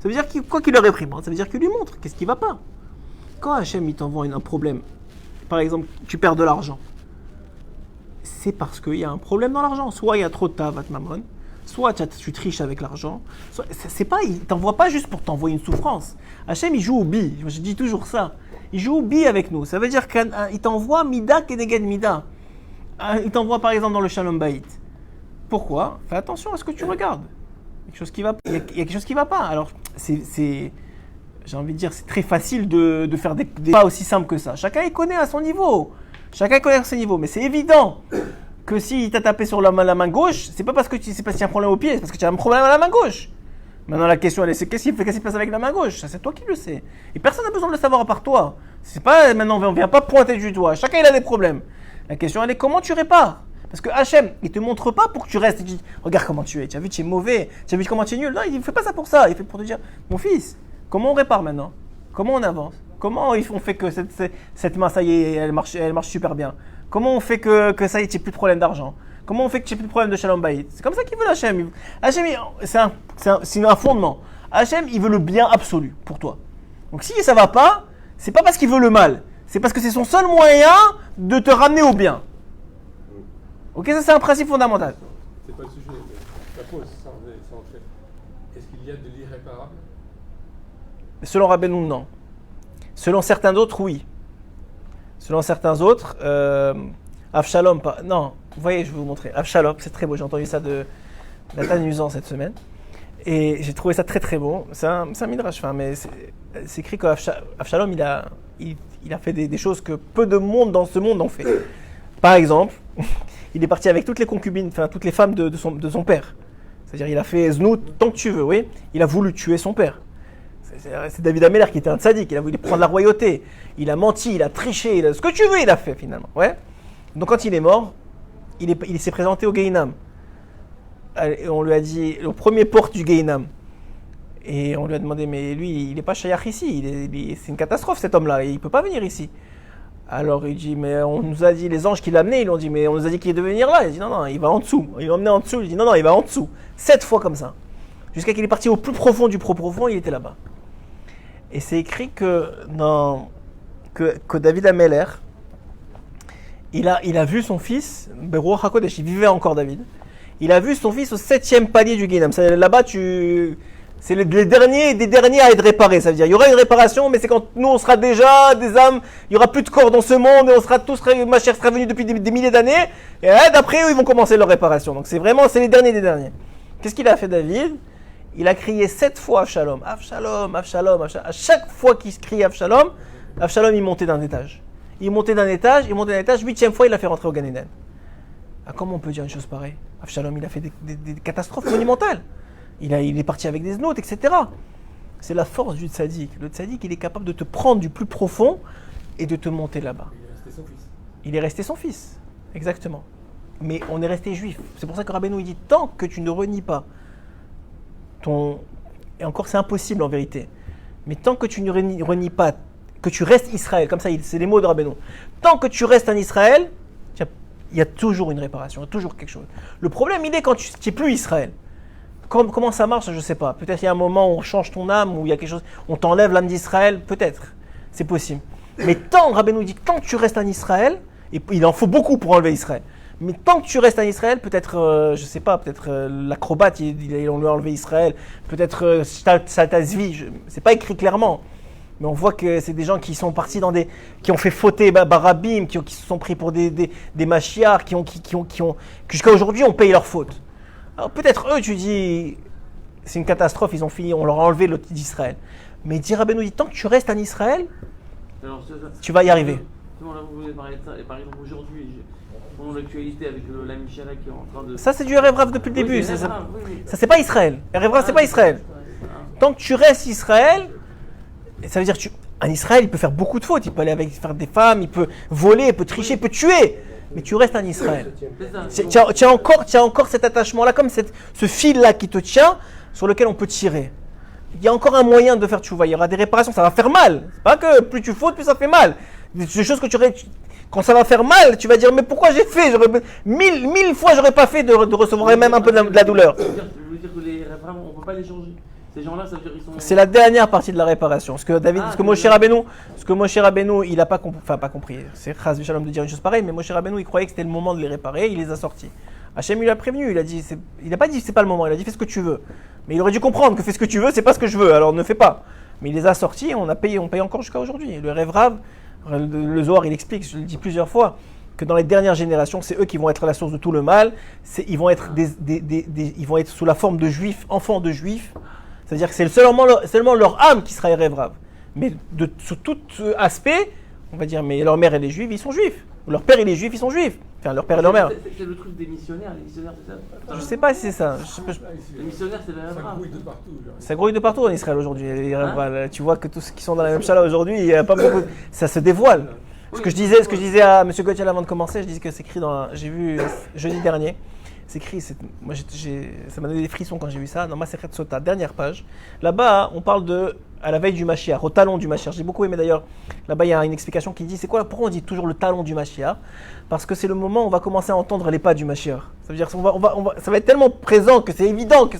Ça veut dire quoi qu'il le réprimande? Ça veut dire qu'il lui montre qu'est-ce qui va pas. Quand Hachem il t'envoie un problème, par exemple, tu perds de l'argent, c'est parce qu'il y a un problème dans l'argent. Soit il y a trop de tavat mammon, soit tu triches avec l'argent. C'est pas, il t'envoie pas juste pour t'envoyer une souffrance. Hachem il joue au bi, je dis toujours ça. Il joue au bi avec nous. Ça veut dire qu'il t'envoie mida kedeged mida. Il t'envoie par exemple dans le Shalom Bayit. Pourquoi? Fais attention à ce que tu regardes. Il y a quelque chose qui va pas. Alors, j'ai envie de dire, c'est très facile de faire des pas aussi simples que ça. Chacun il connaît à son niveau. Mais c'est évident que s'il t'a tapé sur la main gauche, c'est pas parce qu'il y a un problème au pied, c'est parce que tu as un problème à la main gauche. Maintenant, la question, elle est, c'est qu'est-ce qui se passe avec la main gauche? Ça, c'est toi qui le sais. Et personne n'a besoin de le savoir à part toi. C'est pas, maintenant, on vient pas pointer du doigt. Chacun, il a des problèmes. La question, elle est comment tu répares? Parce que Hachem, il te montre pas pour que tu restes et tu dis, regarde comment tu es. Tu as vu, tu es mauvais. Tu as vu comment tu es nul. Non, il fait pas ça pour ça. Il fait pour te dire, mon fils, comment on répare maintenant? Comment on avance? Comment on fait que cette main, ça y est, elle marche super bien? Comment on fait que ça y est, tu n'as plus de problème d'argent? Comment on fait que tu n'as plus de problème de Shalom Bayit? C'est comme ça qu'il veut Hachem. Hachem, c'est un fondement. Hachem, il veut le bien absolu pour toi. Donc si ça va pas, c'est pas parce qu'il veut le mal. C'est parce que c'est son seul moyen de te ramener au bien. Ok, ça c'est un principe fondamental. C'est pas le sujet. La pause, ça en fait. Est-ce qu'il y a de l'irréparable? Selon Rabbeinu, non. Selon certains autres, oui. Selon certains autres, Avshalom, pas. Non, vous voyez, je vais vous montrer. Avshalom, c'est très beau. J'ai entendu ça de Nathan Usan cette semaine. Et j'ai trouvé ça très très beau. C'est un midrash, mais c'est écrit qu'Avshalom, il a fait des choses que peu de monde dans ce monde ont fait. Par exemple, il est parti avec toutes les concubines, enfin toutes les femmes de son père. C'est-à-dire, il a fait znout tant que tu veux, oui. Il a voulu tuer son père. C'est David Ameller qui était un tzaddik, il a voulu prendre la royauté, il a menti, il a triché, ce que tu veux il a fait finalement. Ouais. Donc quand il est mort, il s'est présenté au Gehinam. Et on lui a dit, le premier porte du Gehinam. Et on lui a demandé, mais lui il n'est pas shayach ici, c'est une catastrophe cet homme-là, il ne peut pas venir ici. Alors il dit, mais on nous a dit, les anges qui l'amenaient, ils l'ont dit, mais on nous a dit qu'il devait venir là. Il dit, non, il va en dessous. Ils l'ont emmené en dessous, il dit, non, il va en dessous. 7 fois comme ça. Jusqu'à qu'il est parti au plus profond du profond, il était là-bas. Et c'est écrit que David Ameller, il a vu son fils, Beruach HaKodesh, il vivait encore David, il a vu son fils au 7e palier du Gehinam. Là-bas, c'est les derniers des derniers à être réparés. Ça veut dire il y aura une réparation, mais c'est quand nous on sera déjà des âmes, il n'y aura plus de corps dans ce monde, et on sera tous, ma chère sera venue depuis des milliers d'années, et d'après eux, ils vont commencer leur réparation. Donc c'est les derniers des derniers. Qu'est-ce qu'il a fait David? Il a crié 7 fois Avshalom, Avshalom, Avshalom, Avshalom. À chaque fois qu'il se crie Avshalom, Avshalom il montait d'un étage. Il montait d'un étage, 8e fois il l'a fait rentrer au Gan Eden. Comment on peut dire une chose pareille? Avshalom il a fait des catastrophes monumentales. Il est parti avec des znot, etc. C'est la force du tzaddik. Le tzaddik il est capable de te prendre du plus profond et de te monter là-bas. Il est resté son fils. Exactement. Mais on est resté juif. C'est pour ça que Rabbeinu il dit tant que tu ne renies pas et encore c'est impossible en vérité, mais tant que tu ne renies pas, que tu restes Israël, comme ça c'est les mots de Rabbeinu, tant que tu restes en Israël, il y a toujours une réparation, il y a toujours quelque chose. Le problème il est quand tu n'es plus Israël. Comment ça marche, je ne sais pas. Peut-être il y a un moment où on change ton âme, où il y a quelque chose, on t'enlève l'âme d'Israël, peut-être, c'est possible. Mais Rabbeinu dit, tant que tu restes en Israël, et il en faut beaucoup pour enlever Israël, mais tant que tu restes en Israël, peut-être, je sais pas, peut-être l'acrobate, on lui a enlevé Israël, peut-être Saltazvi, c'est pas écrit clairement, mais on voit que c'est des gens qui sont partis qui ont fait fauter Barabim, qui se sont pris pour des machiars, qui jusqu'à aujourd'hui on paye leurs fautes. Alors peut-être eux, tu dis, c'est une catastrophe, ils ont fini, on leur a enlevé l'autre d'Israël. Mais dit Rabbeinu dit, tant que tu restes en Israël, tu vas y arriver. Là, vous voulez parler de ça, et par exemple aujourd'hui, pendant l'actualité avec la Michala qui est en train de... Ça c'est du Erev Rav depuis le début, ça c'est pas Israël. Erev Rav c'est pas Israël. Tant que tu restes Israël, ça veut dire en Israël il peut faire beaucoup de fautes, il peut aller faire des femmes, il peut voler, il peut tricher, il peut tuer. mais tu restes en Israël. C'est ça. Tu as encore cet attachement-là, comme ce fil-là qui te tient, sur lequel on peut tirer. Il y a encore un moyen de faire tchouva. Il y aura des réparations, ça va faire mal. C'est pas que plus tu fautes, plus ça fait mal. Des choses que quand ça va faire mal, tu vas dire mais pourquoi j'ai fait? Mille fois j'aurais pas fait de recevoir même un peu de la douleur. Je veux dire que les rêves, on peut pas les changer. Ces gens-là, ça veut dire qu'ils sont. C'est la dernière partie de la réparation. Ce que Moshe Rabbeinu, il a pas compris. C'est Chas v'Shalom de dire une chose pareille, mais Moshe Rabbeinu, il croyait que c'était le moment de les réparer, il les a sortis. Hachem, il l'a prévenu, il a pas dit c'est pas le moment, il a dit fais ce que tu veux. Mais il aurait dû comprendre que fais ce que tu veux, c'est pas ce que je veux, alors ne fais pas. Mais il les a sortis et on paye encore jusqu'à aujourd'hui. Le rêve Rav, le Zohar, il explique, je le dis plusieurs fois, que dans les dernières générations, c'est eux qui vont être la source de tout le mal. Ils vont être ils vont être sous la forme de juifs, enfants de juifs. C'est-à-dire que c'est seulement leur âme qui sera rêve Rav. Mais sous tout aspect, on va dire, mais leur mère elle est juive, ils sont juifs. Leur père il est juif, ils sont juifs. Enfin, leur père et leur mère. C'est le truc des missionnaires, les missionnaires, c'est ça? Je sais pas si c'est ça. Les missionnaires, c'est le rêve. Ça grouille de partout. Ça grouille de partout en Israël aujourd'hui. Tu vois que tous ceux qui sont dans la même chala aujourd'hui, il y a pas beaucoup. Ça se dévoile. Ce que je disais à M. Gauthier avant de commencer, je disais que c'est écrit j'ai vu jeudi dernier. C'est écrit, moi ça m'a donné des frissons quand j'ai vu ça, dans Masechet Sota, dernière page. Là-bas, on parle à la veille du Mashiach, au talon du Mashiach. J'ai beaucoup aimé d'ailleurs, là-bas il y a une explication qui dit, pourquoi on dit toujours le talon du Mashiach? Parce que c'est le moment où on va commencer à entendre les pas du Mashiach. Ça veut dire que ça va être tellement présent que c'est évident que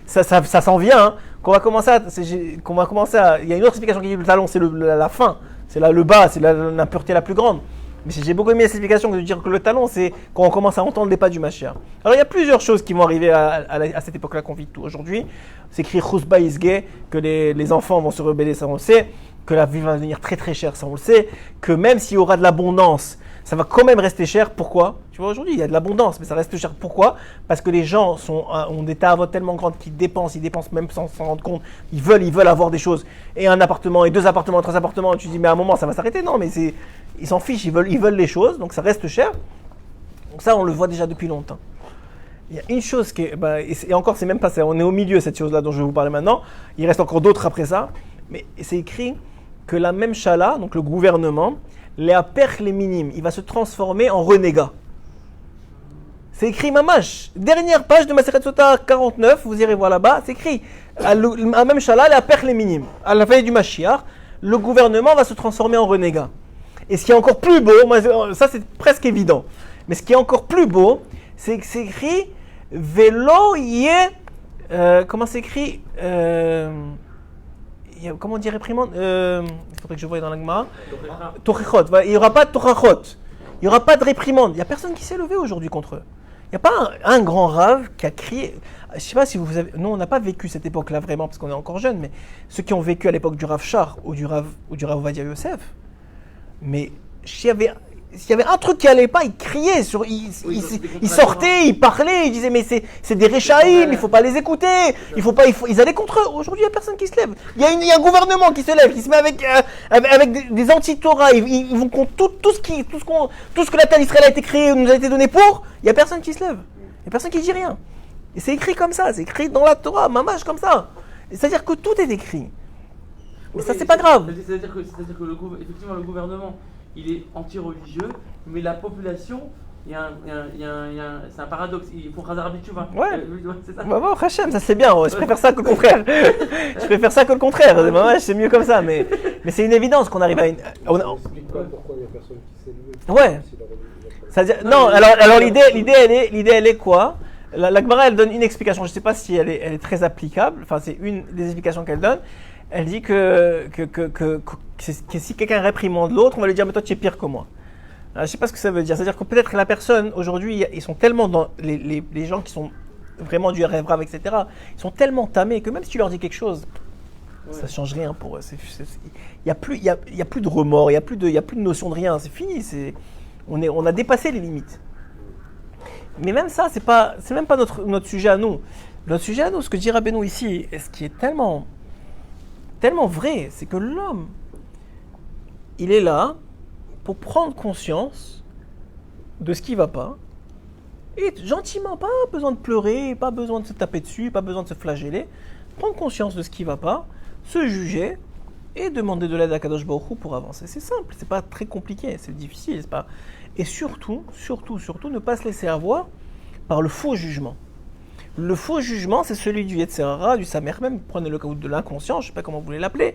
ça s'en vient, hein, qu'on va commencer à... Il y a une autre explication qui dit le talon, c'est la fin, c'est là le bas, c'est l'impureté la plus grande. Mais j'ai beaucoup aimé cette explication de dire que le talon, c'est quand on commence à entendre les pas du Mashiach. Alors il y a plusieurs choses qui vont arriver à cette époque-là qu'on vit aujourd'hui. C'est écrit Chusba Isge, que les enfants vont se rebeller, ça on le sait. Que la vie va devenir très très chère, ça on le sait. Que même s'il y aura de l'abondance, ça va quand même rester cher. Pourquoi? Tu vois, aujourd'hui il y a de l'abondance, mais ça reste cher. Pourquoi? Parce que les gens ont des tavotes tellement grandes qu'ils dépensent même sans s'en rendre compte. Ils veulent avoir des choses. Et un appartement, et 2 appartements, 3 appartements. Et tu dis mais à un moment ça va s'arrêter. Non, mais ils s'en fichent, ils veulent les choses, donc ça reste cher. Donc ça, on le voit déjà depuis longtemps. Il y a une chose qui est... et encore, c'est même pas ça, on est au milieu de cette chose-là dont je vais vous parler maintenant. Il reste encore d'autres après ça. Mais c'est écrit que la même chala, donc le gouvernement, les perch les minimes, il va se transformer en renégat. C'est écrit mamash. Dernière page de Masechet Sota 49, vous irez voir là-bas, c'est écrit à la même chala, les perch les minimes. À la veille du Mashiach, le gouvernement va se transformer en renégat. Et ce qui est encore plus beau, ça c'est presque évident, mais ce qui est encore plus beau, c'est que c'est écrit Vélo yé. Comment c'est écrit comment on dit réprimande il faudrait que je voie dans la Gemara. Tochechot. Il n'y aura pas de tochachot. Il n'y aura pas de réprimande. Il n'y a personne qui s'est levé aujourd'hui contre eux. Il n'y a pas un grand rave qui a crié. Je ne sais pas si vous avez... Nous, on n'a pas vécu cette époque-là vraiment parce qu'on est encore jeunes, mais ceux qui ont vécu à l'époque du Rav Shar ou du Rav Ovadia Yosef, mais s'il y avait un truc qui allait pas, il criait, il sortait, il parlait, il disait mais c'est des réchaïm, il faut pas les écouter, ils allaient contre eux. Aujourd'hui, il y a personne qui se lève. Il y a un gouvernement qui se lève, qui se met avec des anti-Torah, ils vont contre tout ce que la terre d'Israël a été créée, nous a été donné pour. Il y a personne qui se lève, il y a personne qui dit rien. Et c'est écrit comme ça, c'est écrit dans la Torah, mamash comme ça. C'est-à-dire que tout est écrit. Mais ça, c'est pas grave. C'est-à-dire que effectivement, le gouvernement, il est anti-religieux, mais la population, c'est un paradoxe. Il faut Khazar Tchouva. Ouais. C'est ça. Bah bon, Hachem, ça c'est bien. Je préfère ça que le contraire. C'est mieux comme ça. Mais c'est une évidence qu'on arrive à une. On n'explique pas pourquoi il n'y a personne qui s'est levé. Ouais. C'est-à-dire, non, alors l'idée elle est quoi? La Gemara, elle donne une explication. Je ne sais pas si elle est très applicable. Enfin, c'est une des explications qu'elle donne. Elle dit que si quelqu'un réprimande l'autre, on va lui dire mais toi tu es pire que moi. Alors, je ne sais pas ce que ça veut dire. C'est-à-dire que peut-être que la personne aujourd'hui, ils sont tellement dans les gens qui sont vraiment du rêve grave, etc. Ils sont tellement tamés que même si tu leur dis quelque chose, ça ne change rien pour eux. Il n'y a plus de remords, il n'y a plus de notion de rien. C'est fini. On a dépassé les limites. Mais même ça, c'est même pas notre sujet à nous. Notre sujet à nous, ce que dit Rabbeinu ici, et ce qui est tellement vrai, c'est que l'homme, il est là pour prendre conscience de ce qui ne va pas, et gentiment, pas besoin de pleurer, pas besoin de se taper dessus, pas besoin de se flageller, prendre conscience de ce qui ne va pas, se juger, et demander de l'aide à Kadosh Baruch Hu pour avancer. C'est simple, c'est pas très compliqué, c'est difficile, c'est pas. Et surtout, ne pas se laisser avoir par le faux jugement. Le faux jugement, c'est celui du Yetzer Hara, du Samer même, prenez le cas de l'inconscient, je ne sais pas comment vous voulez l'appeler,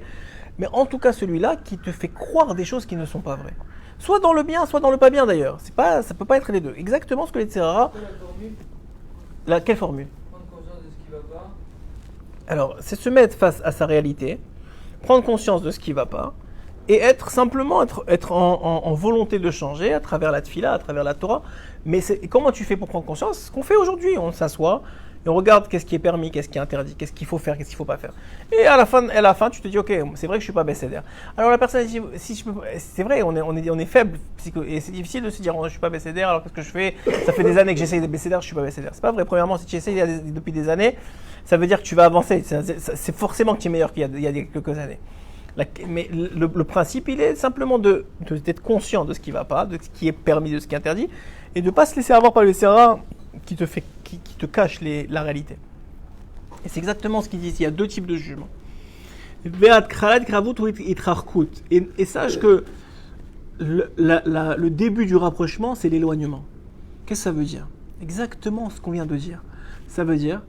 mais en tout cas celui-là qui te fait croire des choses qui ne sont pas vraies. Soit dans le bien, soit dans le pas bien d'ailleurs. Ça ne peut pas être les deux. Exactement ce que le Yetzer Hara... C'est la formule, Quelle formule? prendre conscience de ce qui va pas. Alors, c'est se mettre face à sa réalité, prendre conscience de ce qui ne va pas, et être en volonté de changer à travers la tfila, à travers la Torah. Mais comment tu fais pour prendre conscience? Ce qu'on fait aujourd'hui, on s'assoit et on regarde qu'est-ce qui est permis, qu'est-ce qui est interdit, qu'est-ce qu'il faut faire, qu'est-ce qu'il ne faut pas faire. Et à la fin, tu te dis, ok, c'est vrai que je ne suis pas bécédaire. Alors la personne dit, si je peux, c'est vrai, on est faible, et c'est difficile de se dire, je ne suis pas bécédaire, alors qu'est-ce que je fais? Ça fait des années que j'essaye d'être bécédaire, je ne suis pas bécédaire. C'est pas vrai. Premièrement, si tu essayes depuis des années, ça veut dire que tu vas avancer. C'est forcément que tu es meilleur qu'il y a quelques années. Mais le principe, il est simplement d'être conscient de ce qui ne va pas, de ce qui est permis, de ce qui est interdit, et de ne pas se laisser avoir par le Serra qui te cache la réalité. Et c'est exactement ce qu'il dit ici. Il y a deux types de jugements. Et sache que le début du rapprochement, c'est l'éloignement. Qu'est-ce que ça veut dire? Exactement ce qu'on vient de dire. Ça veut dire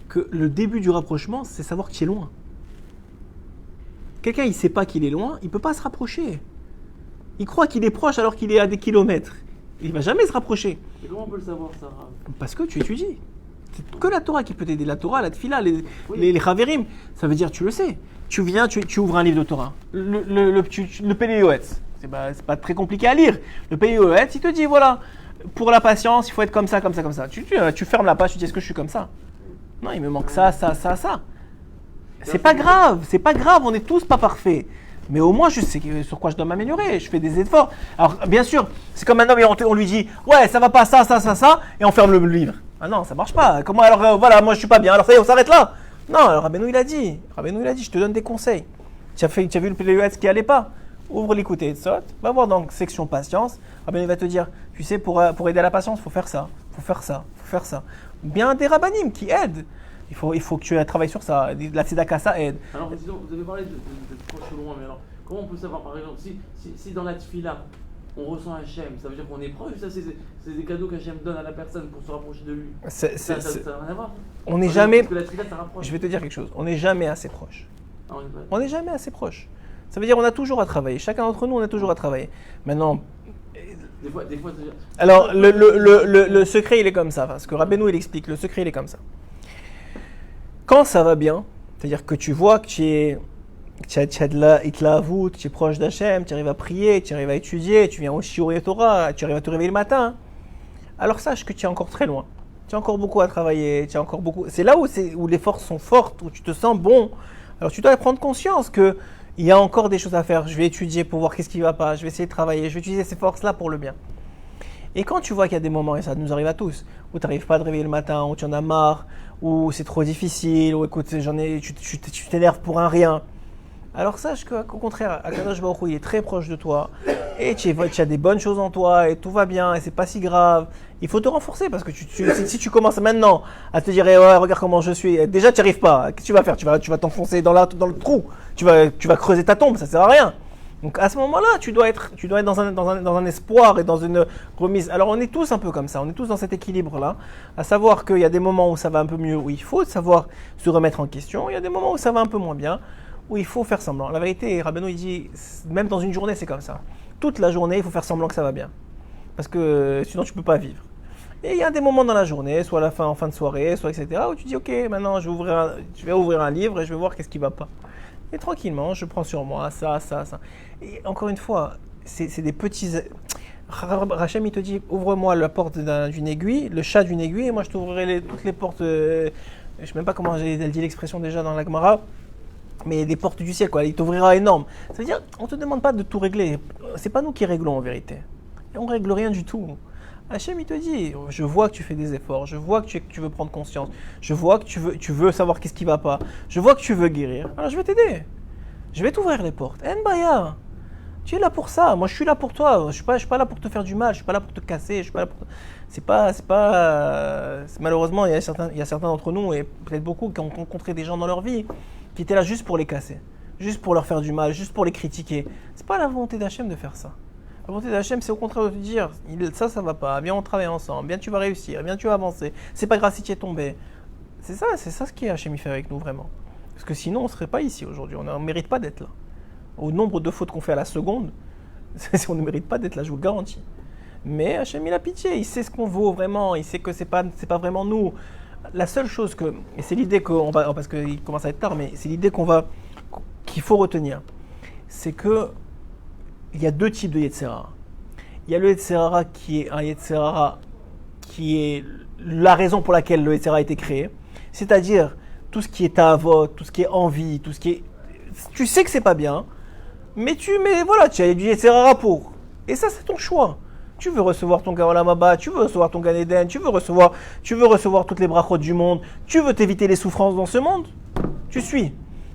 que le début du rapprochement, c'est savoir que tu es loin. Quelqu'un, il ne sait pas qu'il est loin, il ne peut pas se rapprocher. Il croit qu'il est proche alors qu'il est à des kilomètres. Il ne va jamais se rapprocher. Et comment on peut le savoir, ça? Parce que tu étudies. C'est que la Torah qui peut t'aider. La Torah, la Tfila, les Chaverim. Ça veut dire, tu le sais. Tu viens, tu ouvres un livre de Torah. Le Péléoetz. C'est pas très compliqué à lire. Le Péléoetz, il te dit, voilà, pour la patience, il faut être comme ça, comme ça, comme ça. Tu fermes la page, tu dis, est-ce que je suis comme ça? Non, il me manque ça. C'est pas grave, on n'est tous pas parfaits. Mais au moins, je sais sur quoi je dois m'améliorer, je fais des efforts. Alors, bien sûr, c'est comme un homme et on lui dit, ouais, ça va pas, ça, et on ferme le livre. Ah non, ça marche pas. Comment alors, voilà, moi je suis pas bien, alors ça y est, on s'arrête là. Non, alors Rabbeinu il a dit, je te donne des conseils. Tu as vu le PLUS qui allait pas? Ouvre l'écouter et saute, va voir dans section patience. Rabbeinu va te dire, tu sais, pour aider à la patience, faut faire ça. Bien des rabbanim qui aident. Il faut que tu travailles sur ça. La tzedaka, ça aide. Alors, vous avez parlé d'être proche ou loin, mais alors, comment on peut savoir, par exemple, si dans la tfila, on ressent Hachem, ça veut dire qu'on est proche, ça c'est des cadeaux qu'Hachem donne à la personne pour se rapprocher de lui. Ça n'a rien à voir. On n'est jamais. Parce que la tfila, ça rapproche. Je vais te dire quelque chose. On n'est jamais assez proche. Ah, on n'est jamais assez proche. Ça veut dire qu'on a toujours à travailler. Chacun d'entre nous, on a toujours à travailler. Maintenant. Des fois, alors, le secret, il est comme ça. Parce que Rabbeinu, il explique. Le secret, il est comme ça. Quand ça va bien, c'est-à-dire que tu vois que tu as de la itlaavout, tu es proche d'Hachem, tu arrives à prier, tu arrives à étudier, tu viens au shiur et Torah, tu arrives à te réveiller le matin, alors sache que tu es encore très loin. Tu as encore beaucoup à travailler, c'est là où les forces sont fortes, où tu te sens bon. Alors tu dois prendre conscience qu'il y a encore des choses à faire. Je vais étudier pour voir qu'est-ce qui ne va pas, je vais essayer de travailler, je vais utiliser ces forces-là pour le bien. Et quand tu vois qu'il y a des moments, et ça nous arrive à tous, où tu n'arrives pas à te réveiller le matin, où tu en as marre, où c'est trop difficile, où écoute, tu t'énerves pour un rien, alors sache qu'au contraire, Akadosh Baruch Hu, il est très proche de toi, et tu as des bonnes choses en toi, et tout va bien, et c'est pas si grave. Il faut te renforcer, parce que si tu commences maintenant à te dire, ouais, regarde comment je suis, déjà tu n'y arrives pas, qu'est-ce que tu vas faire? Tu vas t'enfoncer dans le trou, tu vas creuser ta tombe, ça sert à rien. Donc à ce moment-là, tu dois être dans un espoir et dans une remise. Alors on est tous un peu comme ça, on est tous dans cet équilibre-là, à savoir qu'il y a des moments où ça va un peu mieux, où il faut savoir se remettre en question, il y a des moments où ça va un peu moins bien, où il faut faire semblant. La vérité, Rabbeinu il dit, même dans une journée c'est comme ça. Toute la journée, il faut faire semblant que ça va bien, parce que sinon tu ne peux pas vivre. Et il y a des moments dans la journée, soit à en fin de soirée, soit etc., où tu dis ok, maintenant je vais ouvrir un livre et je vais voir qu'est-ce qui ne va pas. Et tranquillement, je prends sur moi ça. Et encore une fois, c'est des petits. Rachem, il te dit ouvre-moi la porte d'une aiguille, le chat d'une aiguille, et moi je t'ouvrirai toutes les portes. Je ne sais même pas comment elle dit l'expression déjà dans la Gemara, mais des portes du ciel, quoi. Il t'ouvrira énorme. Ça veut dire, on ne te demande pas de tout régler. C'est pas nous qui réglons en vérité. Et on ne règle rien du tout. Hachem, il te dit, je vois que tu fais des efforts, je vois que tu veux prendre conscience, je vois que tu veux savoir qu'est-ce qui ne va pas, je vois que tu veux guérir, alors je vais t'aider. Je vais t'ouvrir les portes. En Baya, tu es là pour ça, moi je suis là pour toi, je ne suis pas là pour te faire du mal, je ne suis pas là pour te casser, je suis pas là pour... malheureusement, il y a certains d'entre nous, et peut-être beaucoup, qui ont rencontré des gens dans leur vie, qui étaient là juste pour les casser. juste pour leur faire du mal, juste pour les critiquer. C'est pas la volonté d'Hachem de faire ça. La volonté d'Hachem, c'est au contraire de te dire, ça va pas, viens on travaille ensemble, viens tu vas réussir, viens tu vas avancer. C'est pas grave si tu es tombé. C'est ça ce qui Hachem fait avec nous vraiment. Parce que sinon on serait pas ici aujourd'hui, on ne mérite pas d'être là. Au nombre de fautes qu'on fait à la seconde, on ne mérite pas d'être là, je vous le garantis. Mais Hachem il a pitié, il sait ce qu'on vaut vraiment, il sait que c'est pas vraiment nous. La seule chose et c'est l'idée qu'on va, parce qu'il commence à être tard, mais c'est l'idée qu'il faut retenir, c'est que il y a deux types de Yetzer Hara. Il y a le Yetzer Hara qui est un Yetzer Hara qui est la raison pour laquelle le Yetzer Hara a été créé, c'est-à-dire tout ce qui est ta'avot, tout ce qui est envie, tout ce qui est, tu sais que c'est pas bien, mais voilà, tu as du Yetzer Hara pour, et ça c'est ton choix. Tu veux recevoir ton Gan Olam Haba, tu veux recevoir ton Gan Eden, tu veux recevoir toutes les brachot du monde, tu veux t'éviter les souffrances dans ce monde, tu suis.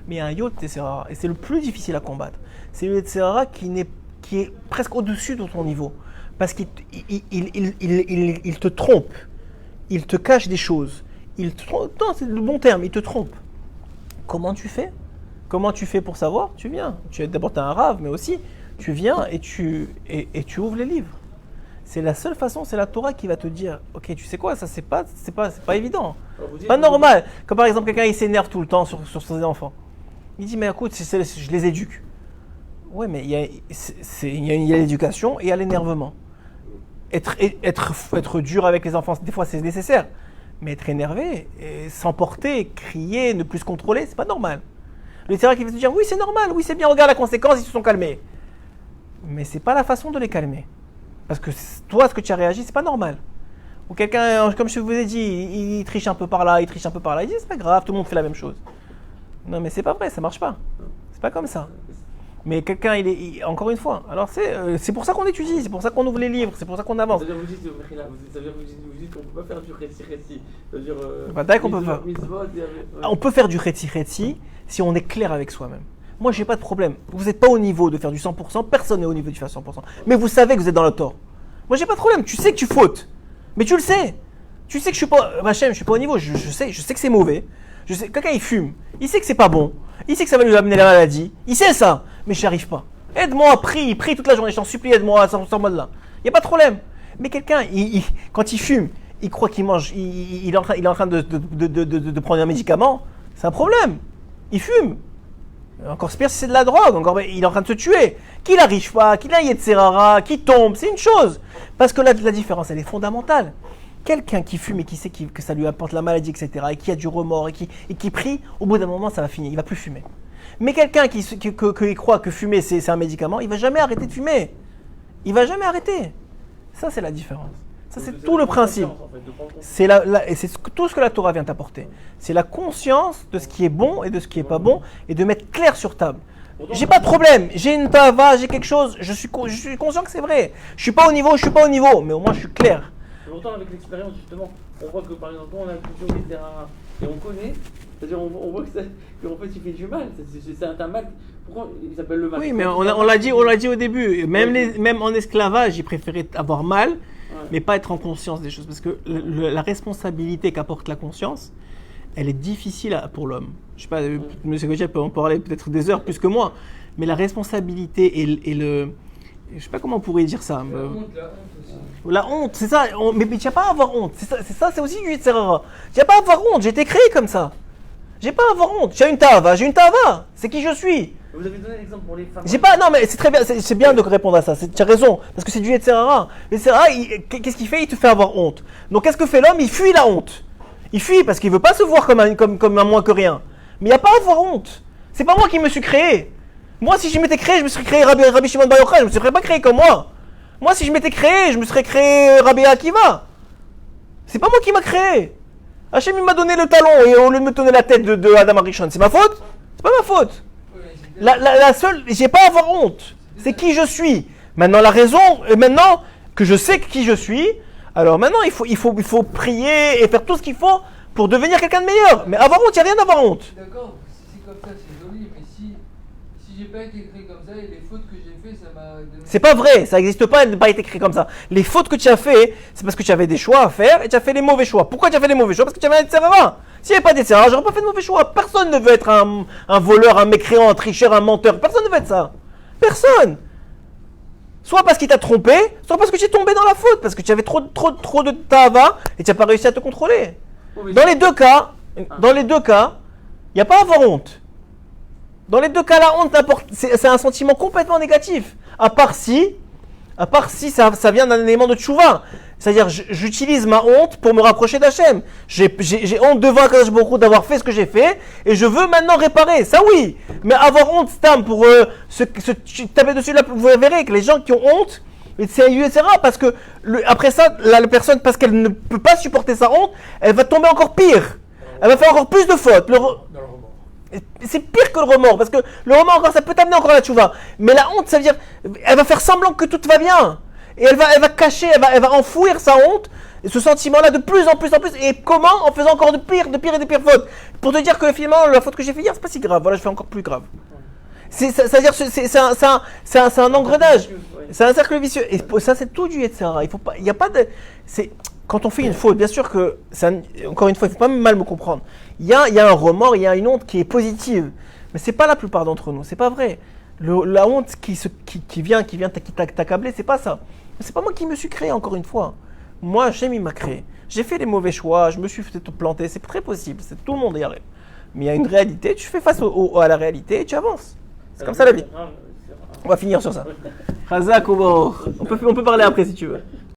Mais il y a un autre Yetzer Hara, et c'est le plus difficile à combattre. C'est le Yetzer Hara qui est presque au-dessus de ton niveau. Parce qu'il te trompe, il te cache des choses. Non, c'est le bon terme, il te trompe. Comment tu fais pour savoir? Tu viens. D'abord, tu as un rave, mais aussi, tu viens et tu ouvres les livres. C'est la seule façon, c'est la Torah qui va te dire, ok, tu sais quoi, ça c'est pas évident, c'est pas normal. Comme par exemple quelqu'un il s'énerve tout le temps sur ses enfants. Il dit mais écoute, je les éduque. Ouais, mais il y a l'éducation et il y a l'énervement. Être dur avec les enfants, des fois c'est nécessaire, mais être énervé, s'emporter, crier, ne plus se contrôler, c'est pas normal. Le Yetzer Hara qui va te dire oui c'est normal, oui c'est bien, regarde la conséquence, ils se sont calmés. Mais c'est pas la façon de les calmer. Parce que toi, ce que tu as réagi, c'est pas normal. Ou quelqu'un, comme je vous ai dit, il triche un peu par là, il dit c'est pas grave, tout le monde fait la même chose. Non, mais c'est pas vrai, ça marche pas. C'est pas comme ça. Mais quelqu'un, encore une fois, alors c'est pour ça qu'on étudie, c'est pour ça qu'on ouvre les livres, c'est pour ça qu'on avance. C'est-à-dire, vous dites qu'on peut pas faire du récit. C'est-à-dire. Qu'on peut faire. On peut faire du récit si on est clair avec soi-même. Moi, j'ai pas de problème. Vous n'êtes pas au niveau de faire du 100%, personne n'est au niveau de faire 100%. Mais vous savez que vous êtes dans le tort. Moi, j'ai pas de problème. Tu sais que tu fautes. Mais tu le sais. Tu sais que je suis pas, Hachem, je suis pas au niveau. Je sais que c'est mauvais. Je sais, quelqu'un il fume. Il sait que c'est pas bon. Il sait que ça va lui amener la maladie. Il sait ça. Mais j'y arrive pas. Aide-moi, prie toute la journée. Je t'en supplie, aide-moi à ce mode-là. Il y a pas de problème. Mais quelqu'un, quand il fume, il croit qu'il mange. Il est en train de prendre un médicament. C'est un problème. Il fume. Encore pire si c'est de la drogue, il est en train de se tuer. Qu'il n'arrive pas, qu'il a Yetzer Hara, qu'il tombe, c'est une chose. Parce que la différence, elle est fondamentale. Quelqu'un qui fume et qui sait que ça lui apporte la maladie, etc., et qui a du remords et qui prie, au bout d'un moment, ça va finir, il va plus fumer. Mais quelqu'un qui croit que fumer, c'est un médicament, il va jamais arrêter de fumer. Il va jamais arrêter. Ça, c'est la différence. Ça, c'est tout le principe. C'est et c'est tout ce que la Torah vient t'apporter. C'est la conscience de ce qui est bon et de ce qui n'est pas bon et de mettre clair sur table. J'ai pas de problème, j'ai une tava, j'ai quelque chose, je suis conscient que c'est vrai. Je suis pas au niveau, mais au moins je suis clair. Pourtant, avec l'expérience, justement, on voit que par exemple, on a toujours des terrains et on connaît, c'est-à-dire on voit qu'en fait il fait du mal. C'est un mal. Pourquoi il s'appelle le mal? Oui, mais on l'a dit au début. Même en esclavage, ils préféraient avoir mal. Mais pas être en conscience des choses. Parce que la responsabilité qu'apporte la conscience, elle est difficile pour l'homme. Je sais pas, M. Gaudiel peut en parler peut-être des heures plus que moi, mais la responsabilité et le... Je sais pas comment on pourrait dire ça. La honte aussi. La honte, c'est ça. Mais tu n'as pas à avoir honte. C'est ça, c'est aussi du Yetzer Hara. Tu n'as pas à avoir honte, j'ai été créé comme ça. J'ai pas à avoir honte. J'ai une tava. C'est qui je suis. Vous avez donné l'exemple pour les femmes. Non, mais c'est très bien, c'est bien de répondre à ça. Tu as raison, parce que c'est du Yetzer Hara. Le Yetzer Hara, qu'est-ce qu'il fait? Il te fait avoir honte. Donc qu'est-ce que fait l'homme? Il fuit la honte. Il fuit parce qu'il veut pas se voir comme un moins que rien. Mais il n'y a pas à avoir honte. C'est pas moi qui me suis créé. Moi, si je m'étais créé, je me serais créé Rabbi Shimon Bar Yochai. Je me serais pas créé comme moi. Moi, si je m'étais créé, je me serais créé Rabbi Akiva. C'est pas moi qui m'a créé. Hachem il m'a donné le talon et au lieu de me donner la tête de Adam Arishon, c'est ma faute? C'est pas ma faute. La seule, j'ai pas à avoir honte. C'est qui je suis. Maintenant la raison, maintenant que je sais qui je suis, alors maintenant il faut prier et faire tout ce qu'il faut pour devenir quelqu'un de meilleur. Mais avoir honte, il n'y a rien à avoir honte. D'accord, si c'est comme ça, c'est joli, mais si j'ai pas été créé comme ça et les fautes que j'ai fait, ça m'a donné. C'est pas vrai, ça n'existe pas, elle n'a pas été créée comme ça. Les fautes que tu as fait, c'est parce que tu avais des choix à faire et tu as fait les mauvais choix. Pourquoi tu as fait les mauvais choix? Parce que tu avais un Yetzirah. S'il n'y avait pas d'Yetzirah, j'aurais pas fait de mauvais choix. Personne ne veut être un voleur, un mécréant, un tricheur, un menteur. Personne ne veut être ça. Personne. Soit parce qu'il t'a trompé, soit parce que tu es tombé dans la faute, parce que tu avais trop de tava et tu n'as pas réussi à te contrôler. Dans les deux cas, il n'y a pas à avoir honte. Dans les deux cas, la honte, c'est un sentiment complètement négatif. À part si ça vient d'un élément de tchouva. C'est-à-dire, j'utilise ma honte pour me rapprocher d'Hachem. J'ai honte devant Akadosh Baruch Hu d'avoir fait ce que j'ai fait, et je veux maintenant réparer. Ça oui. Mais avoir honte, Stam, pour se taper dessus, là, vous verrez que les gens qui ont honte, c'est etc. Parce que après ça, la personne, parce qu'elle ne peut pas supporter sa honte, elle va tomber encore pire. Elle va faire encore plus de fautes. Dans le remords. C'est pire que le remords, parce que le remords encore, ça peut t'amener encore à la tchouva. Mais la honte, ça veut dire, elle va faire semblant que tout va bien. Et elle va cacher, elle va enfouir sa honte, et ce sentiment-là de plus en plus. Et comment? En faisant encore de pire et de pires fautes. Pour te dire que finalement, la faute que j'ai fait hier, c'est pas si grave. Voilà, je fais encore plus grave. C'est-à-dire, c'est un engrenage. C'est un cercle vicieux. Et ça, c'est tout du Yetzirah. Il n'y a pas de. Quand on fait une faute, bien sûr que, encore une fois, il ne faut pas mal me comprendre. Il y a un remords, il y a une honte qui est positive. Mais ce n'est pas la plupart d'entre nous, ce n'est pas vrai. La honte qui vient t'accabler, c'est pas ça. C'est pas moi qui me suis créé, encore une fois. Moi, Hachem, il m'a créé. J'ai fait les mauvais choix, je me suis peut-être planté, c'est très possible, tout le monde y arrive. Mais il y a une réalité, tu fais face à la réalité et tu avances. C'est comme ça la vie. On va finir sur ça. Chazak ou on peut parler après si tu veux.